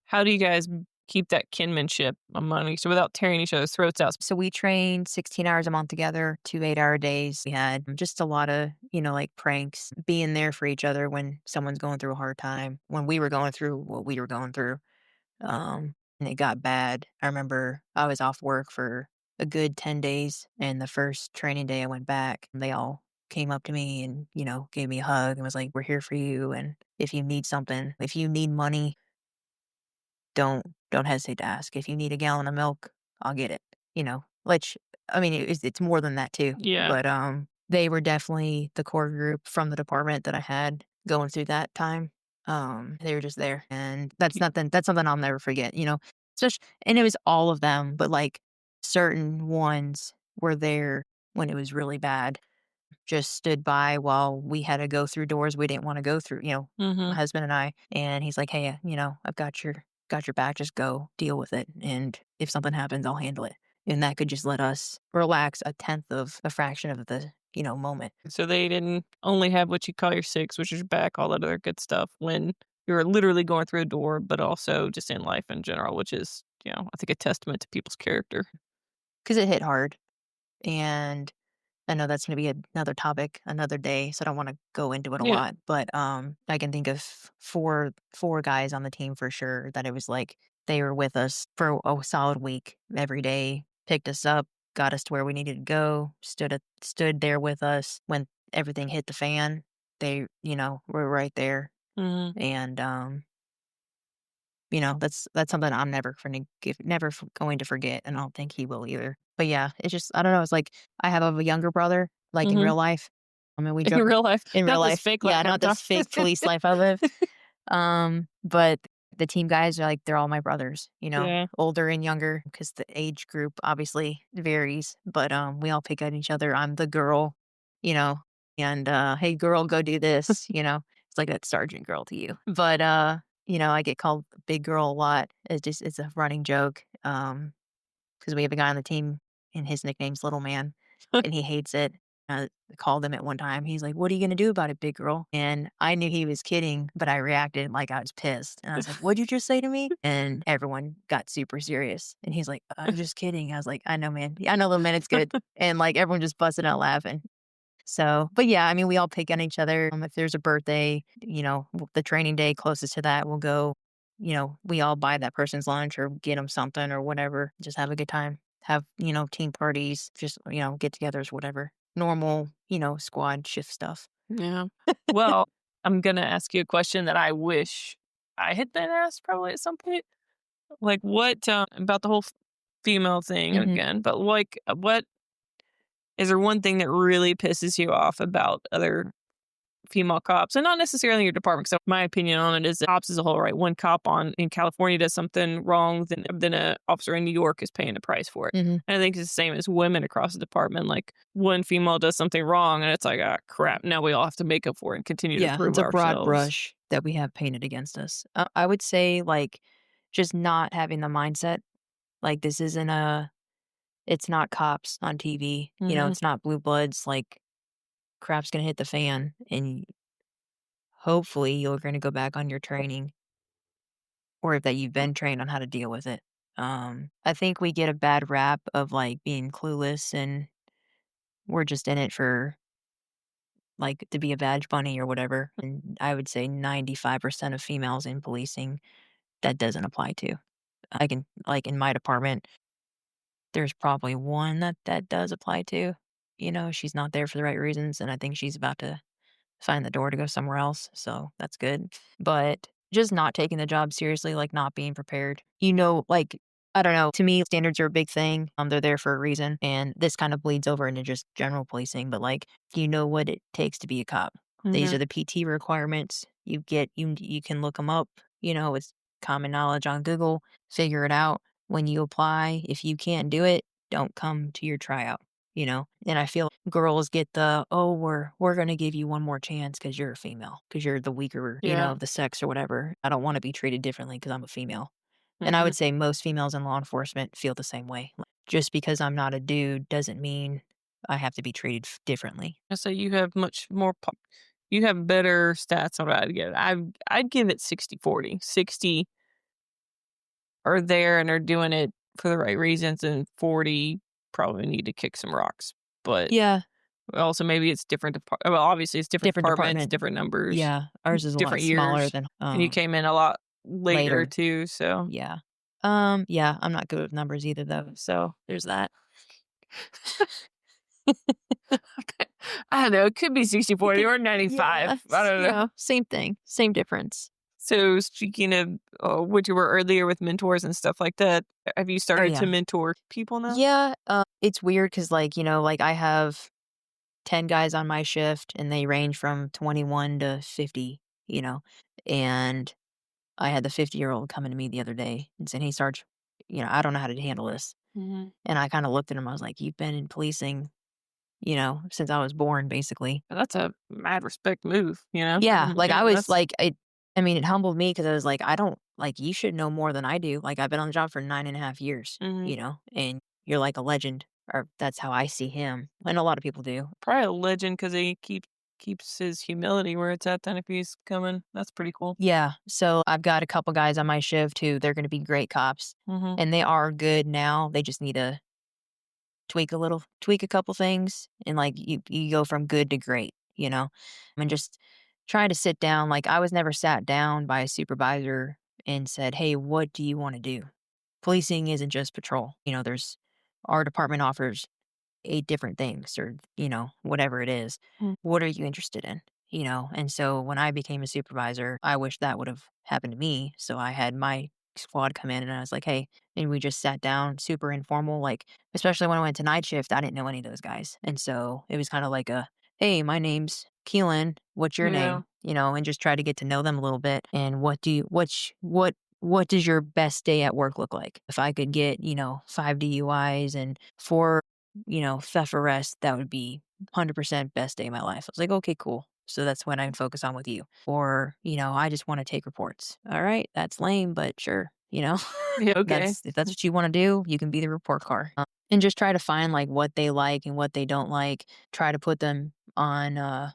How do you guys keep that kinmanship among each without tearing each other's throats out? So we trained 16 hours a month together, 2 8-hour days. We had just a lot of, like pranks, being there for each other when someone's going through a hard time, when we were going through what we were going through. And it got bad. I remember I was off work for a good 10 days, and the first training day I went back, they all came up to me and, gave me a hug and was like, we're here for you. And if you need something, if you need money, don't hesitate to ask. If you need a gallon of milk, I'll get it, which, I mean, it's more than that too, Yeah. but, they were definitely the core group from the department that I had going through that time. They were just there, and that's something I'll never forget, and it was all of them, but, like, certain ones were there when it was really bad, just stood by while we had to go through doors we didn't wanna go through, my Mhm. husband and I, and he's like, "Hey, I've got your back, just go deal with it, and if something happens, I'll handle it." And that could just let us relax a tenth of a fraction of the, moment. So they didn't only have what you call your six, which is your back, all that other good stuff when you're literally going through a door, but also just in life in general, which is, I think a testament to people's character. Because it hit hard, and I know that's gonna be another topic another day, so I don't wanna go into it a Yeah. lot, but, I can think of four guys on the team for sure that it was like they were with us for a solid week every day, picked us up, got us to where we needed to go, stood there with us when everything hit the fan. They, were right there, Mhm. and, that's something I'm never going to forget, and I don't think he will either. But yeah, it's just I don't know, it's like I have a younger brother, like, in Mhm. real life. I mean, we In joke real life, in real not this life. fake life Yeah, I'm not this talking. fake police life I live. But the team guys are like they're all my brothers, Yeah. older and younger, because the age group obviously varies, but, we all pick on each other. I'm the girl, you know, and, "Hey, girl, go do this," It's like that sergeant girl to you. But, I get called big girl a lot. It's a running joke, because we have a guy on the team, and his nickname's Little Man, and he hates it. I called him at one time. He's like, "What are you gonna do about it, big girl?" And I knew he was kidding, but I reacted like I was pissed. And I was like, "What'd you just say to me?" And everyone got super serious. And he's like, "I'm just kidding." I was like, "I know, man. I know, little man. It's good." And like everyone just busted out laughing. So, but yeah, I mean, we all pick on each other. If there's a birthday, the training day closest to that, we'll go, we all buy that person's lunch or get them something or whatever. Just have a good time. Have, team parties, just, get togethers, whatever. Normal, squad shift stuff. Yeah. Well, I'm gonna ask you a question that I wish I had been asked probably at some point. Like, what about the whole female thing Hmm. again? But like, what is there one thing that really pisses you off about other female cops, and not necessarily your department? So my opinion on it is that cops as a whole, right? One cop on in California does something wrong, then a officer in New York is paying the price for it. Hmm. And I think it's the same as women across the department. Like one female does something wrong, and it's like, ah, crap. Now we all have to make up for it and continue to Yeah, prove it's a broad ourselves. brush that we have painted against us. I would say, like, just not having the mindset, like, it's not cops on TV, Hmm. it's not blue bloods, like, crap's gonna hit the fan, and hopefully you're gonna go back on your training, or that you've been trained on how to deal with it. I think we get a bad rap of, like, being clueless, and we're just in it for, like, to be a badge bunny or whatever, and I would say 95% of females in policing, that doesn't apply to. I can like, in my department, there's probably one that does apply to. She's not there for the right reasons, and I think she's about to find the door to go somewhere else, so that's good. But just not taking the job seriously, like, not being prepared. Like, I don't know, to me, standards are a big thing, they're there for a reason, and this kind of bleeds over into just general policing, but, like, you know what it takes to be a cop. These Hmm. are the PT requirements. You can look them up, with common knowledge on Google, figure it out. When you apply, if you can't do it, don't come to your tryout. And I feel girls get the, "Oh, we're gonna give you one more chance because 'cause you're a female, because 'cause you're the weaker, Yeah. of the sex or whatever. I don't wanna be treated differently because 'cause I'm a female." And I Hmm. would say most females in law enforcement feel the same way. Like, just because I'm not a dude doesn't mean I have to be treated differently. I say you have much more. You have better stats on what I'd give. I'd give it 60-40. 60 are there and are doing it for the right reasons, and 40 probably need to kick some rocks. But Yeah, also maybe it's different. Well, obviously it's different different departments, department. different numbers, Yeah, ours is a lot different smaller years, than, and you came in a lot later later. too. So Yeah. Yeah, I'm not good with numbers either though, so there's that. I don't know. It could be 60-40 or 95. Yeah, I don't know. same thing, same difference. So speaking of what you were earlier with mentors and stuff like that, have you Oh, started to yeah. mentor people now? Yeah, it's weird because, like, like, I have 10 guys on my shift, and they range from 21 to 50, and I had the 50-year-old coming to me the other day and saying, "Hey, Sarge, I don't know how to handle this." Hmm. And I kinda looked at him, I was like, "You've been in policing, since I was born, basically." That's a mad respect move, you know? Yeah, Mhm, like, yeah, I was that's like, I mean, it humbled me because I was like, "I don't like, you should know more than I do." Like, I've been on the job for 9.5 years, mhm. and you're like a legend, or that's how I see him, and a lot of people do. Probably a legend because he keeps his humility where it's at then if he's coming. That's pretty cool. Yeah, so I've got a couple guys on my shift who they're gonna be great cops, Mhm. and they are good now, they just need to tweak a couple things, and, like, you go from good to great, and just trying to sit down, like, I was never sat down by a supervisor and said, "Hey, what do you wanna do?" Policing isn't just patrol, there's our department offers 8 different things, or, whatever it is. Mm. What are you interested in? And so when I became a supervisor, I wish that would have happened to me. So I had my squad come in, and I was like, "Hey," and we just sat down, super informal, like, especially when I went to night shift, I didn't know any of those guys. And so it was kind of like a, "Hey, my name's Keelin. What's your Yeah. name?" And just try to get to know them a little bit. And what does your best day at work look like? If I could get, 5 DUIs and 4, theft arrests, that would be 100% best day of my life. I was like, "Okay, cool." So that's what I can focus on with you. Or, I just want to take reports. All right, that's lame, but sure, Yeah, okay. that's if that's what you want to do, you can be the report card. and just try to find, like, what they like and what they don't like, try to put them on,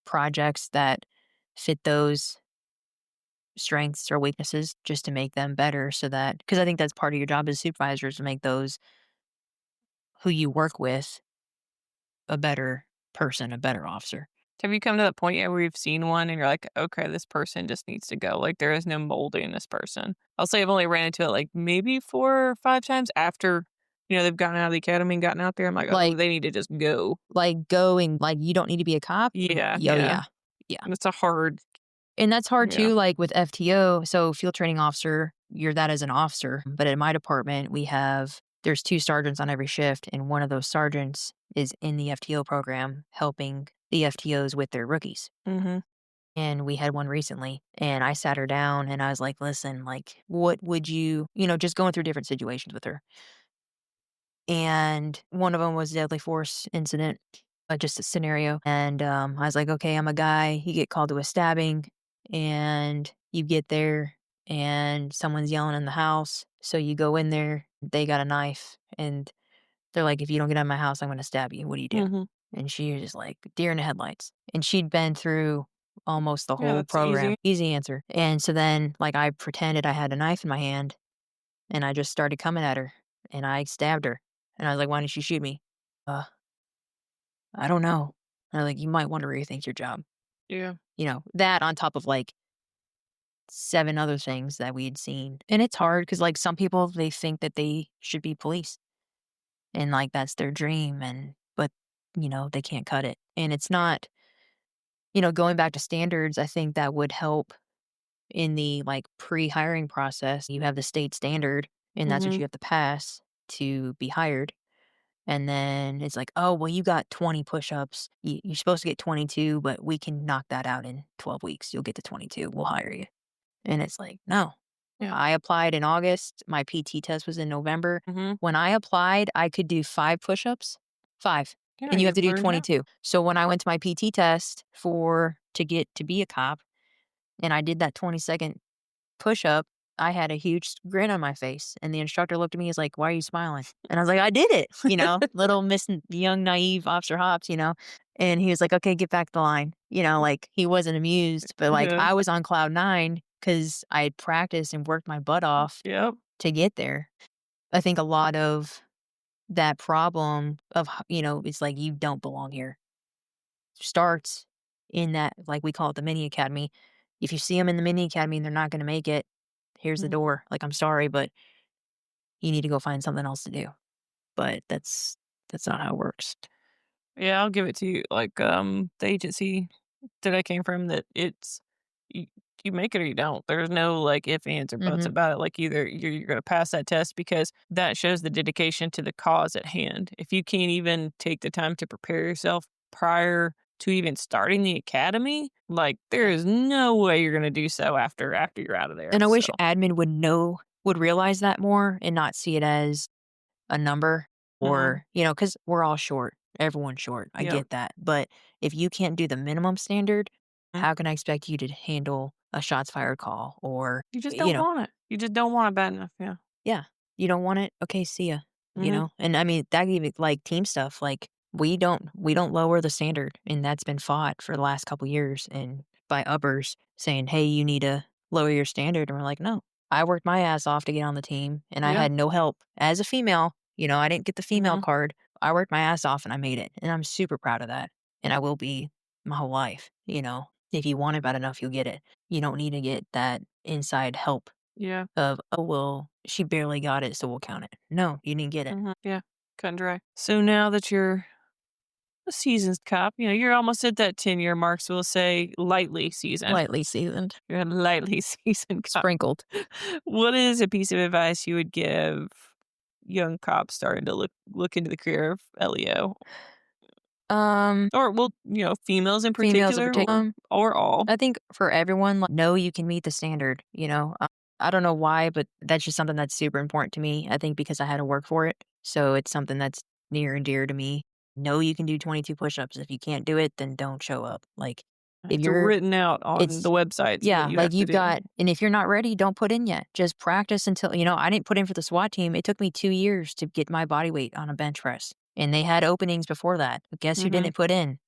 projects that fit those strengths or weaknesses just to make them better so that because I think that's part of your job as supervisors to make those who you work with a better person, a better officer. Have you come to that point yet where you've seen one and you're like, okay, this person just needs to go? Like, there is no molding this person. I'll say I've only ran into it like maybe 4 or 5 times after, they've gotten out of the academy and gotten out there. I'm like, oh, Like they need to just go. going like, "You don't need to be a cop?" Yeah, Oh, yeah. yeah. Yeah. And it's a hard, And that's hard yeah. too, like, with FTO, so field training officer, you're that as an officer, but in my department, there's 2 sergeants on every shift, and one of those sergeants is in the FTO program helping the FTOs with their rookies. Mm-hmm. And we had one recently, and I sat her down and I was like, "Listen, like, what would just going through different situations with her." And one of them was deadly force incident, just a scenario, and, I was like, "Okay, I'm a guy, you get called to a stabbing, and you get there, and someone's yelling in the house, so you go in there, they got a knife, and they're like, 'If you don't get out of my house, I'm gonna stab you. What do you do?'" Mm-hmm. And she was just like deer in the headlights, and she'd been through almost the Yeah, whole that's program. easy. Easy answer, and so then, like, I pretended I had a knife in my hand, and I just started coming at her, and I stabbed her, and I was like, "Why didn't you shoot me?" "Uh, I don't know." And I'm like, "You might wanna rethink your job." Yeah. That on top of, like, 7 other things that we had seen, and it's hard because like, some people, they think that they should be police, and, like, that's their dream, but, they can't cut it, and it's not going back to standards, I think that would help in the, like, pre-hiring process. You have the state standard, and that's what Mm-hmm. you have to pass to be hired. And then it's like, "Oh, well, you got 20 push-ups. You're supposed to get 22, but we can knock that out in 12 weeks. You'll get to 22. We'll hire you." And it's like, "No." Yeah. I applied in August. My PT test was in November. Mm-hmm. When I applied, I could do 5 push-ups. 5. Yeah, And you have you've to do learned that. 22. So when I went to my PT test to get to be a cop, and I did that 20-second push-up, I had a huge grin on my face, and the instructor looked at me, he's like, "Why are you smiling?" And I was like, "I did it," little Miss Young, naive Officer Hops. And he was like, "Okay, get back to the line." Like, he wasn't amused, but, like, Yeah. I was on cloud 9 because I had practiced and worked my butt off Yep. to get there. I think a lot of that problem of, it's like, you don't belong here, starts in that, like, we call it the mini academy. If you see them in the mini academy and they're not gonna make it, here's the Mhm. door. Like, I'm sorry, but you need to go find something else to do. But that's not how it works. Yeah, I'll give it to you. Like, the agency that I came from, that you, you make it or you don't. There's no like if, ands, or buts Mhm. about it. Like, either you're going to pass that test because that shows the dedication to the cause at hand. If you can't even take the time to prepare yourself prior to even starting the academy, like, there Yeah. is no way you're going to do so after you're out of there. And I So, wish admin would realize that more and not see it as a number mhm. or, because we're all short. Everyone's short. I Yep. get that. But if you can't do the minimum standard, Mhm. how can I expect you to handle a shots fired call or, You just you don't know, want it. You just don't want it bad enough. Yeah. yeah, you don't want it? Okay, see ya, Hmm. And I mean, that even like team stuff, like we don't lower the standard, and that's been fought for the last couple years and by uppers saying, "Hey, you need to lower your standard." And we're like, "No. I worked my ass off to get on the team, and I Yeah. had no help as a female. I didn't get the female Hmm. card. I worked my ass off and I made it. And I'm super proud of that. And I will be my whole life. If you want it bad enough, you'll get it. You don't need to get that inside help Yeah. of, "Oh, well, she barely got it, so we'll count it." No, you didn't get it. Hmm. Yeah. Cut and dry. So now that you're a seasoned cop, you're almost at that 10-year mark. So we'll say lightly seasoned. Lightly seasoned. You're a lightly seasoned cop. Sprinkled. What is a piece of advice you would give young cops starting to look into the career of LEO? Um, Or, well, females in Females in particular, particular. or all. I think for everyone, like, know you can meet the standard. I don't know why, but that's just something that's super important to me. I think because I had to work for it. So it's something that's near and dear to me. Know you can do 22 push-ups. If you can't do it, then don't show up. Like, If It's you're written out on the it's websites what yeah, you like have to you've do. got and if you're not ready, don't put in yet. Just practice until I didn't put in for the SWAT team. It took me 2 years to get my body weight on a bench press, and they had openings before that. But guess who Mhm. didn't put in?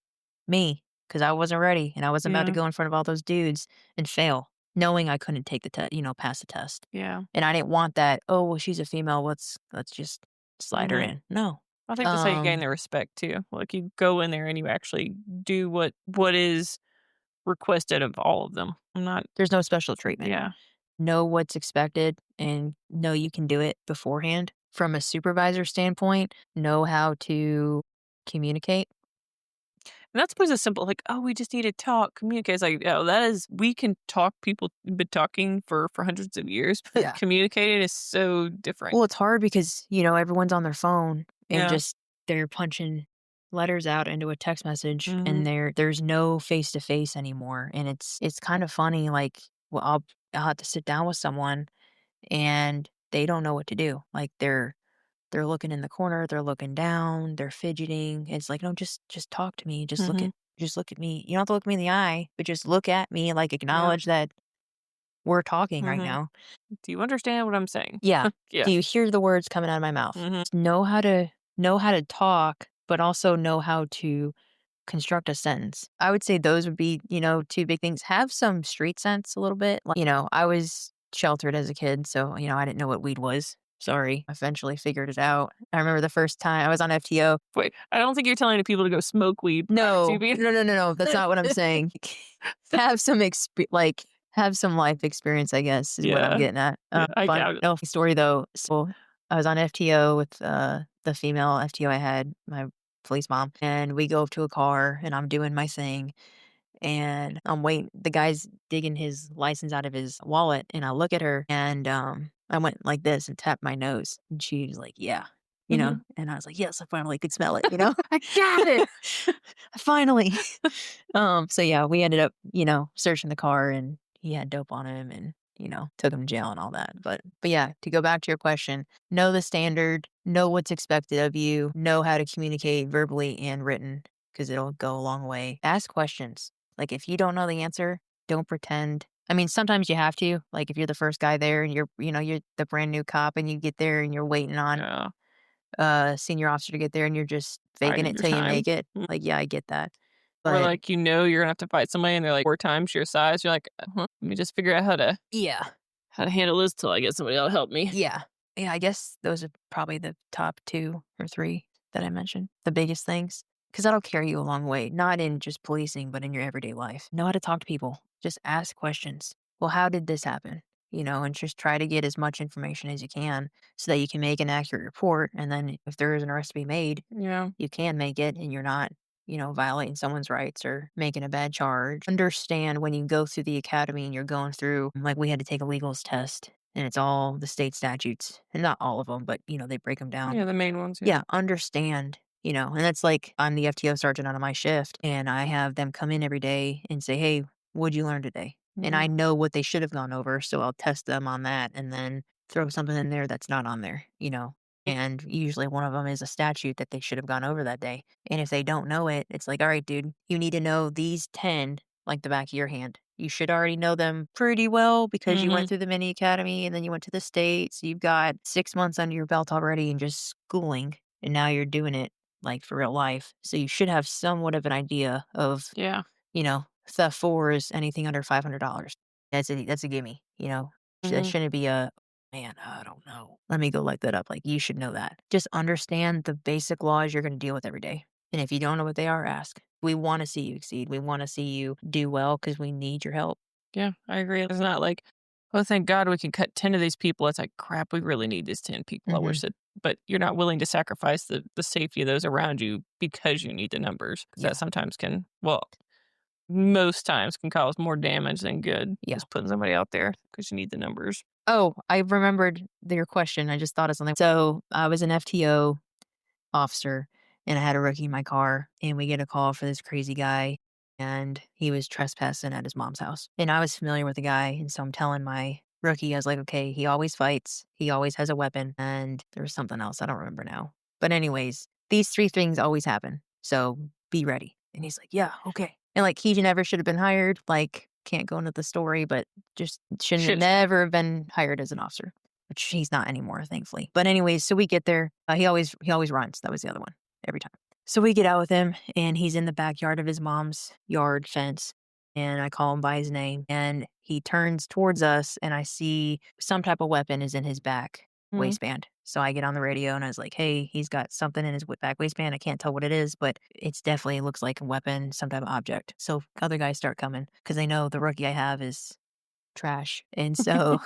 Me, because I wasn't ready, and I wasn't about to Yeah. go in front of all those dudes and fail, knowing I couldn't take the pass the test. Yeah. And I didn't want that, "Oh, well, she's a female, let's just slide her Mhm. in." No. I think that's how you gain Um, their respect too. Like, you go in there and you actually do what is requested of all of them. I'm not there's no special treatment. Yeah. Know what's expected and know you can do it beforehand. From a supervisor standpoint, know how to communicate. And that's supposed to simple, like, "Oh, we just need to talk, communicate." It's like, "Oh, that is we can talk, people have been talking for hundreds of years, but Yeah. communicating is so different." Well, it's hard because, everyone's on their phone and Yeah. just they're punching letters out into a text message Mhm. and there's no face to face anymore. And it's kind of funny, like, well, I'll have to sit down with someone and they don't know what to do. Like they're looking in the corner, they're looking down, they're fidgeting. It's like, no, just talk to me. Mhm. Just look at me. You don't have to look me in the eye, but just look at me, like Yeah. acknowledge that we're talking right Mhm. now. "Do you understand what I'm saying?" Yeah. Yeah. Do you hear the words coming out of my mouth? Mhm. Know how to talk, but also know how to construct a sentence. I would say those would be, 2 big things. Have some street sense a little bit. Like, I was sheltered as a kid, so, I didn't know what weed was. Sorry. Eventually figured it out. I remember the first time I was on FTO. Wait, I don't think you're telling the people to go smoke weed prior to No. being No, no, no, no, that's not what I'm saying. Have some have some life experience, I guess, is what I'm Yeah. getting at. Yeah, I Fun got it. no, story though. So, I was on FTO with, the female FTO I had, my police mom, and we go up to a car, and I'm doing my thing, and I'm waiting. The guy's digging his license out of his wallet, and I look at her, and, I went like this and tapped my nose, and she's like, "Yeah," Mhm. and I was like, "Yes, I finally could smell it." "I got it! Finally." So yeah, we ended up, searching the car, and he had dope on him and, took him to jail and all that. But yeah, to go back to your question, know the standard, know what's expected of you, know how to communicate verbally and written because it'll go a long way. Ask questions. Like if you don't know the answer, don't pretend. I mean, sometimes you have to. Like if you're the first guy there and you're the brand new cop and you get there and you're waiting on Yeah. senior officer to get there and you're just faking Biding it your till you time. make it. Mm. Like, yeah, I get that. Or, But like, you're gonna have to fight somebody and they're, like, 4 times your size. You're like, "Uh-huh, let me just figure out yeah. how to handle this till I get somebody else to help me." Yeah. Yeah, I guess those are probably the top 2 or 3 that I mentioned, the biggest things, because 'cause that'll carry you a long way, not in just policing, but in your everyday life. Know how to talk to people. Just ask questions. "Well, how did this happen?" And just try to get as much information as you can so that you can make an accurate report, and then if there is an arrest to be made, Yeah. you can make it and you're not, violating someone's rights or making a bad charge. Understand when you go through the academy and you're going through, like we had to take a legals test and it's all the state statutes and not all of them, but they break them down. Yeah, the main ones, yeah. Yeah, understand, and that's like I'm the FTO sergeant on my shift and I have them come in every day and say, "Hey, what'd you learn today?" And Mhm. I know what they should have gone over, so I'll test them on that and then throw something in there that's not on there. And usually one of them is a statute that they should have gone over that day. And if they don't know it, it's like, "All right, dude, you need to know these 10 like the back of your hand. You should already know them pretty well because you went Mhm. through the mini academy and then you went to the States. You've got 6 months under your belt already and just schooling. And now you're doing it like for real life. So you should have somewhat of an idea of, Yeah. theft four is anything under $500. That's a gimme, That Mhm. shouldn't be a, man, I don't know. Let me go look that up. Like, you should know that. Just understand the basic laws you're going to deal with every day. And if you don't know what they are, ask. We want to see you exceed. We want to see you do well because we need your help. Yeah, I agree. It's not like, "Oh, thank God we can cut 10 of these people." It's like, "Crap, we really need these 10 people." I Hmm. wish that but you're not willing to sacrifice the safety of those around you because you need the numbers. 'Cause that Yeah. sometimes most times can cause more damage than good, Yeah. just putting somebody out there because you need the numbers. Oh, I remembered your question. I just thought of something. So I was an FTO officer and I had a rookie in my car and we get a call for this crazy guy and he was trespassing at his mom's house. And I was familiar with the guy and so I'm telling my rookie, I was like, okay, he always fights, he always has a weapon, and there was something else I don't remember now. But anyways, these 3 things always happen. So be ready. And he's like, yeah, okay. And like, he never should have been hired. Like, can't go into the story, but just shouldn't have Shit. never have been hired as an officer, which he's not anymore, thankfully. But anyways, so we get there. He always runs. That was the other one every time. So we get out with him, and he's in the backyard of his mom's yard fence. And I call him by his name, and he turns towards us, and I see some type of weapon is in his back waistband. So I get on the radio, and I was like, hey, he's got something in his back waistband. I can't tell what it is, but it's definitely looks like a weapon, some type of object. So other guys start coming because they know the rookie I have is trash. And so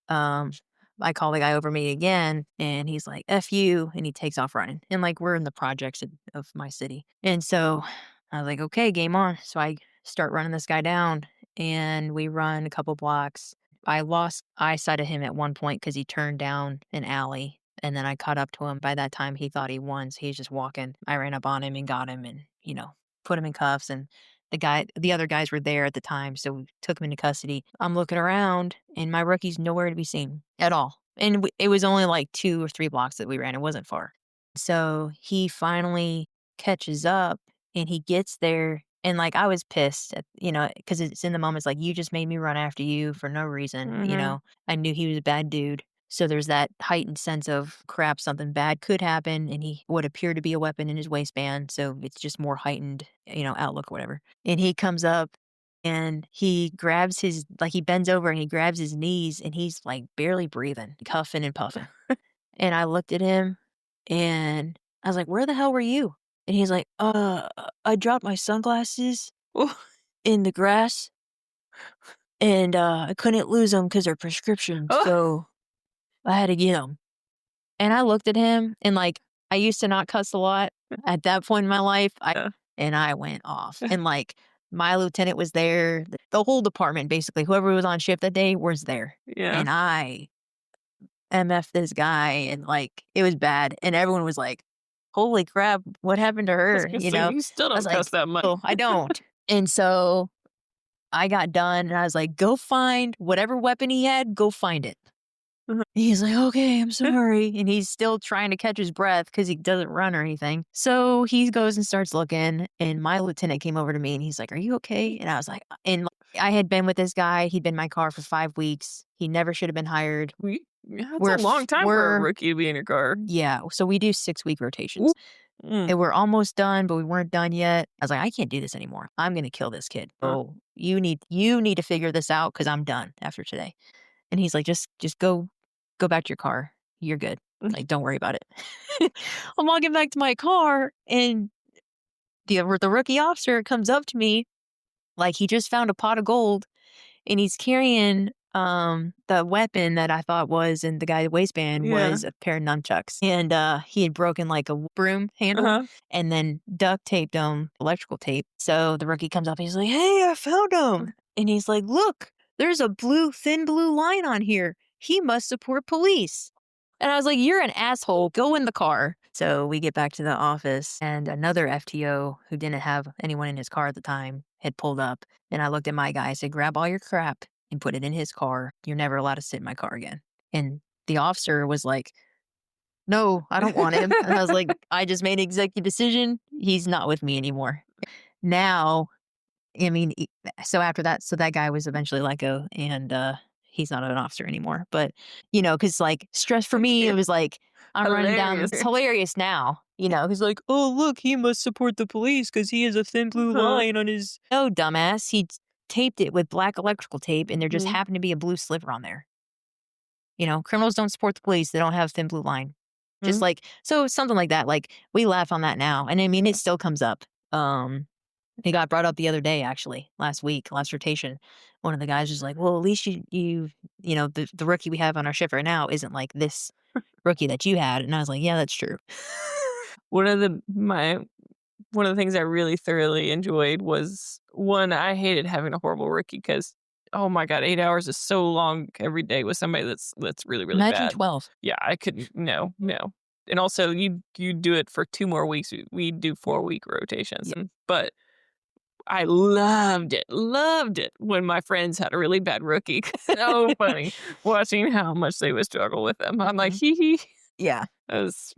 I call the guy over me again, and he's like, F you, and he takes off running. And like, we're in the projects of my city. And so I was like, okay, game on. So I start running this guy down, and we run a couple blocks. I lost eyesight of him at one point because he turned down an alley, and then I caught up to him. By that time, he thought he won, so he's just walking. I ran up on him and got him, and put him in cuffs. And the other guys were there at the time, so we took him into custody. I'm looking around, and my rookie's nowhere to be seen at all. And it was only like 2 or 3 blocks that we ran. It wasn't far. So he finally catches up, and he gets there. And like, I was pissed because it's in the moment. It's like, you just made me run after you for no reason. I knew he was a bad dude. So there's that heightened sense of crap, something bad could happen, and he would appear to be a weapon in his waistband. So it's just more heightened, outlook or whatever. And he comes up, and he grabs he bends over and he grabs his knees, and he's like barely breathing, huffing and puffing. And I looked at him, and I was like, where the hell were you? And he's like, I dropped my sunglasses in the grass, and I couldn't lose them because they're prescription. So I had to get them. And I looked at him, and like, I used to not cuss a lot at that point in my life. And I went off. And like, my lieutenant was there. The whole department, basically, whoever was on shift that day was there. Yeah. And I MF'd this guy, and like, it was bad. And everyone was like, holy crap, what happened to her? You still don't cuss that much. Oh, I don't. And so I got done, and I was like, go find whatever weapon he had, go find it. He's like, okay, I'm sorry. And he's still trying to catch his breath because he doesn't run or anything. So he goes and starts looking, and my lieutenant came over to me, and he's like, are you okay? And I was like, I had been with this guy. He'd been in my car for 5 weeks. He never should have been hired. That's a long time for a rookie to be in your car. Yeah. So we do 6-week rotations. And we're almost done, but we weren't done yet. I was like, I can't do this anymore. I'm going to kill this kid. Oh, you need to figure this out because I'm done after today. And he's like, just go back to your car. You're good. Like, don't worry about it. I'm walking back to my car, and the rookie officer comes up to me like he just found a pot of gold, and he's carrying the weapon that I thought was in the guy's waistband was a pair of nunchucks. And he had broken like a broom handle and then duct taped them, electrical tape. So the rookie comes up, he's like, hey, I found him. And he's like, look, there's a thin blue line on here. He must support police. And I was like, you're an asshole. Go in the car. So we get back to the office, and another FTO who didn't have anyone in his car at the time had pulled up. And I looked at my guy, I said, grab all your crap and put it in his car. You're never allowed to sit in my car again. And the officer was like, no, I don't want him. And I was like, I just made an executive decision. He's not with me anymore. Now, I mean, so after that, so that guy was eventually let go, and he's not an officer anymore. But, because like, stress for me, it was like, I'm running down. It's hilarious now. He's like, oh, look, he must support the police because he has a thin blue line on his. No, dumbass. He taped it with black electrical tape, and there just happened to be a blue sliver on there. Criminals don't support the police. They don't have thin blue line. Just like, so something like that. Like, we laugh on that now. And I mean, it still comes up. It got brought up the other day, actually, last rotation. One of the guys was like, well, at least the rookie we have on our shift right now isn't like this rookie that you had. And I was like, yeah, that's true. One of the things I really thoroughly enjoyed was, one, I hated having a horrible rookie because, oh my God, 8 hours is so long every day with somebody that's really, really bad. Imagine 12. Yeah, I couldn't, no. And also, you do it for 2 more weeks. We do 4-week rotations. Yeah. But I loved it when my friends had a really bad rookie. So funny watching how much they would struggle with them. I'm like, hee hee. Yeah. That was,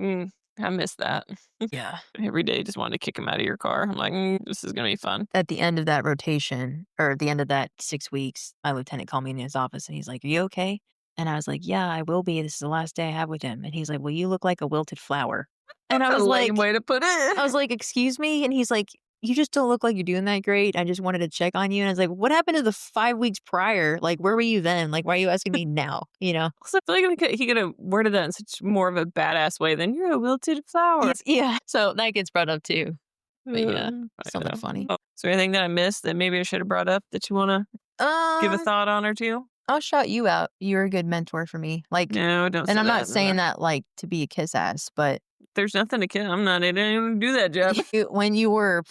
I miss that. Yeah. Every day just wanted to kick him out of your car. I'm like, this is going to be fun. At the end of that rotation, or at the end of that 6 weeks, my lieutenant called me in his office and he's like, "Are you okay?" And I was like, "Yeah, I will be. This is the last day I have with him." And he's like, "Well, you look like a wilted flower." And That's a lame way to put it. I was like, "Excuse me?" And he's like, "You just don't look like you're doing that great. I just wanted to check on you." And I was like, "What happened to the 5 weeks prior? Like, where were you then? Like, why are you asking me now?" You know? So I feel like he could have worded that in such more of a badass way than "you're a wilted flower." Yeah. So that gets brought up too. But yeah, I something know. funny. Oh, is there anything that I missed that maybe I should have brought up that you want to give a thought on or two? I'll shout you out. You're a good mentor for me. Like, No, don't say and I'm that. not saying that like to be a kiss ass, but There's nothing to kill. I didn't even do that job. when you were,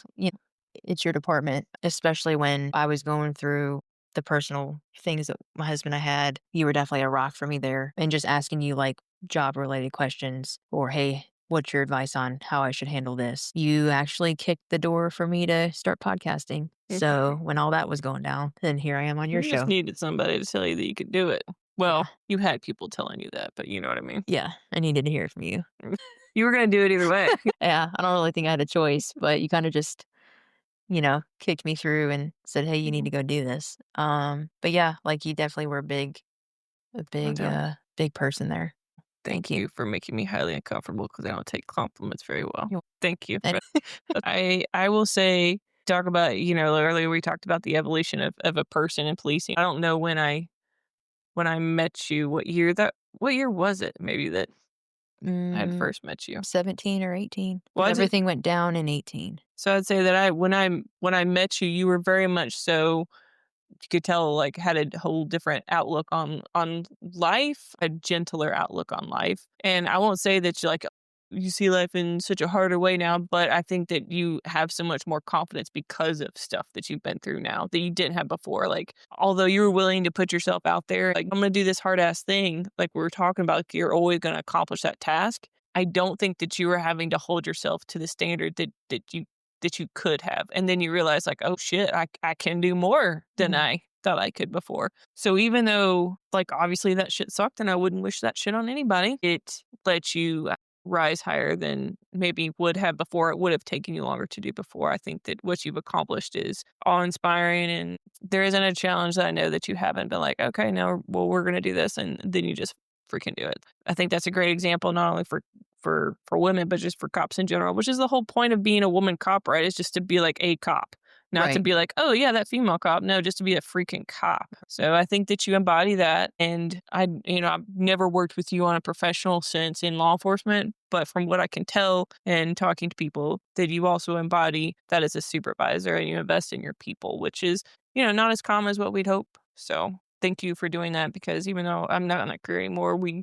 it's your department, especially when I was going through the personal things that my husband and I had, you were definitely a rock for me there. And just asking you like job related questions or, hey, what's your advice on how I should handle this? You actually kicked the door for me to start podcasting. So when all that was going down, then here I am on your You show. just needed somebody to tell you that you could do it. Well, you had people telling you that, but you know what I mean. Yeah, I needed to hear it from you. You were going to do it either way. Yeah, I don't really think I had a choice, but you kind of just, kicked me through and said, "Hey, you need to go do this." But yeah, like you definitely were big person there. Thank you for making me highly uncomfortable because I don't take compliments very well. You're- Thank you. And- I will say, talk about, earlier we talked about the evolution of a person in policing. I don't know when I met you, what year was it maybe that I had first met you? 17 or 18. Well, Everything went down in 18. So I'd say that when I met you, you were very much so, you could tell, like, had a whole different outlook on life, a gentler outlook on life. And I won't say that you see life in such a harder way now, but I think that you have so much more confidence because of stuff that you've been through now that you didn't have before. Like, although you were willing to put yourself out there, like, I'm going to do this hard ass thing, like we were talking about, like, you're always going to accomplish that task. I don't think that you were having to hold yourself to the standard that you could have. And then you realize, like, oh shit, I can do more than I thought I could before. So even though, like, obviously that shit sucked and I wouldn't wish that shit on anybody, it let you rise higher than maybe would have before. It would have taken you longer to do before. I think that what you've accomplished is awe-inspiring, and there isn't a challenge that I know that you haven't been like, okay, no, well, we're going to do this, and then you just freaking do it. I think that's a great example, not only for women, but just for cops in general, which is the whole point of being a woman cop, right? Is just to be like a cop. Not to be like, oh yeah, that female cop. No, just to be a freaking cop. So I think that you embody that. And I've never worked with you on a professional sense in law enforcement, but from what I can tell and talking to people, that you also embody that as a supervisor and you invest in your people, which is, not as common as what we'd hope. So thank you for doing that, because even though I'm not in that career anymore, we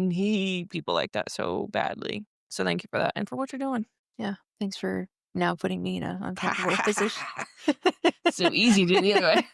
need people like that so badly. So thank you for that and for what you're doing. Yeah. Thanks for now putting me in an uncomfortable position. So easy to do the other way.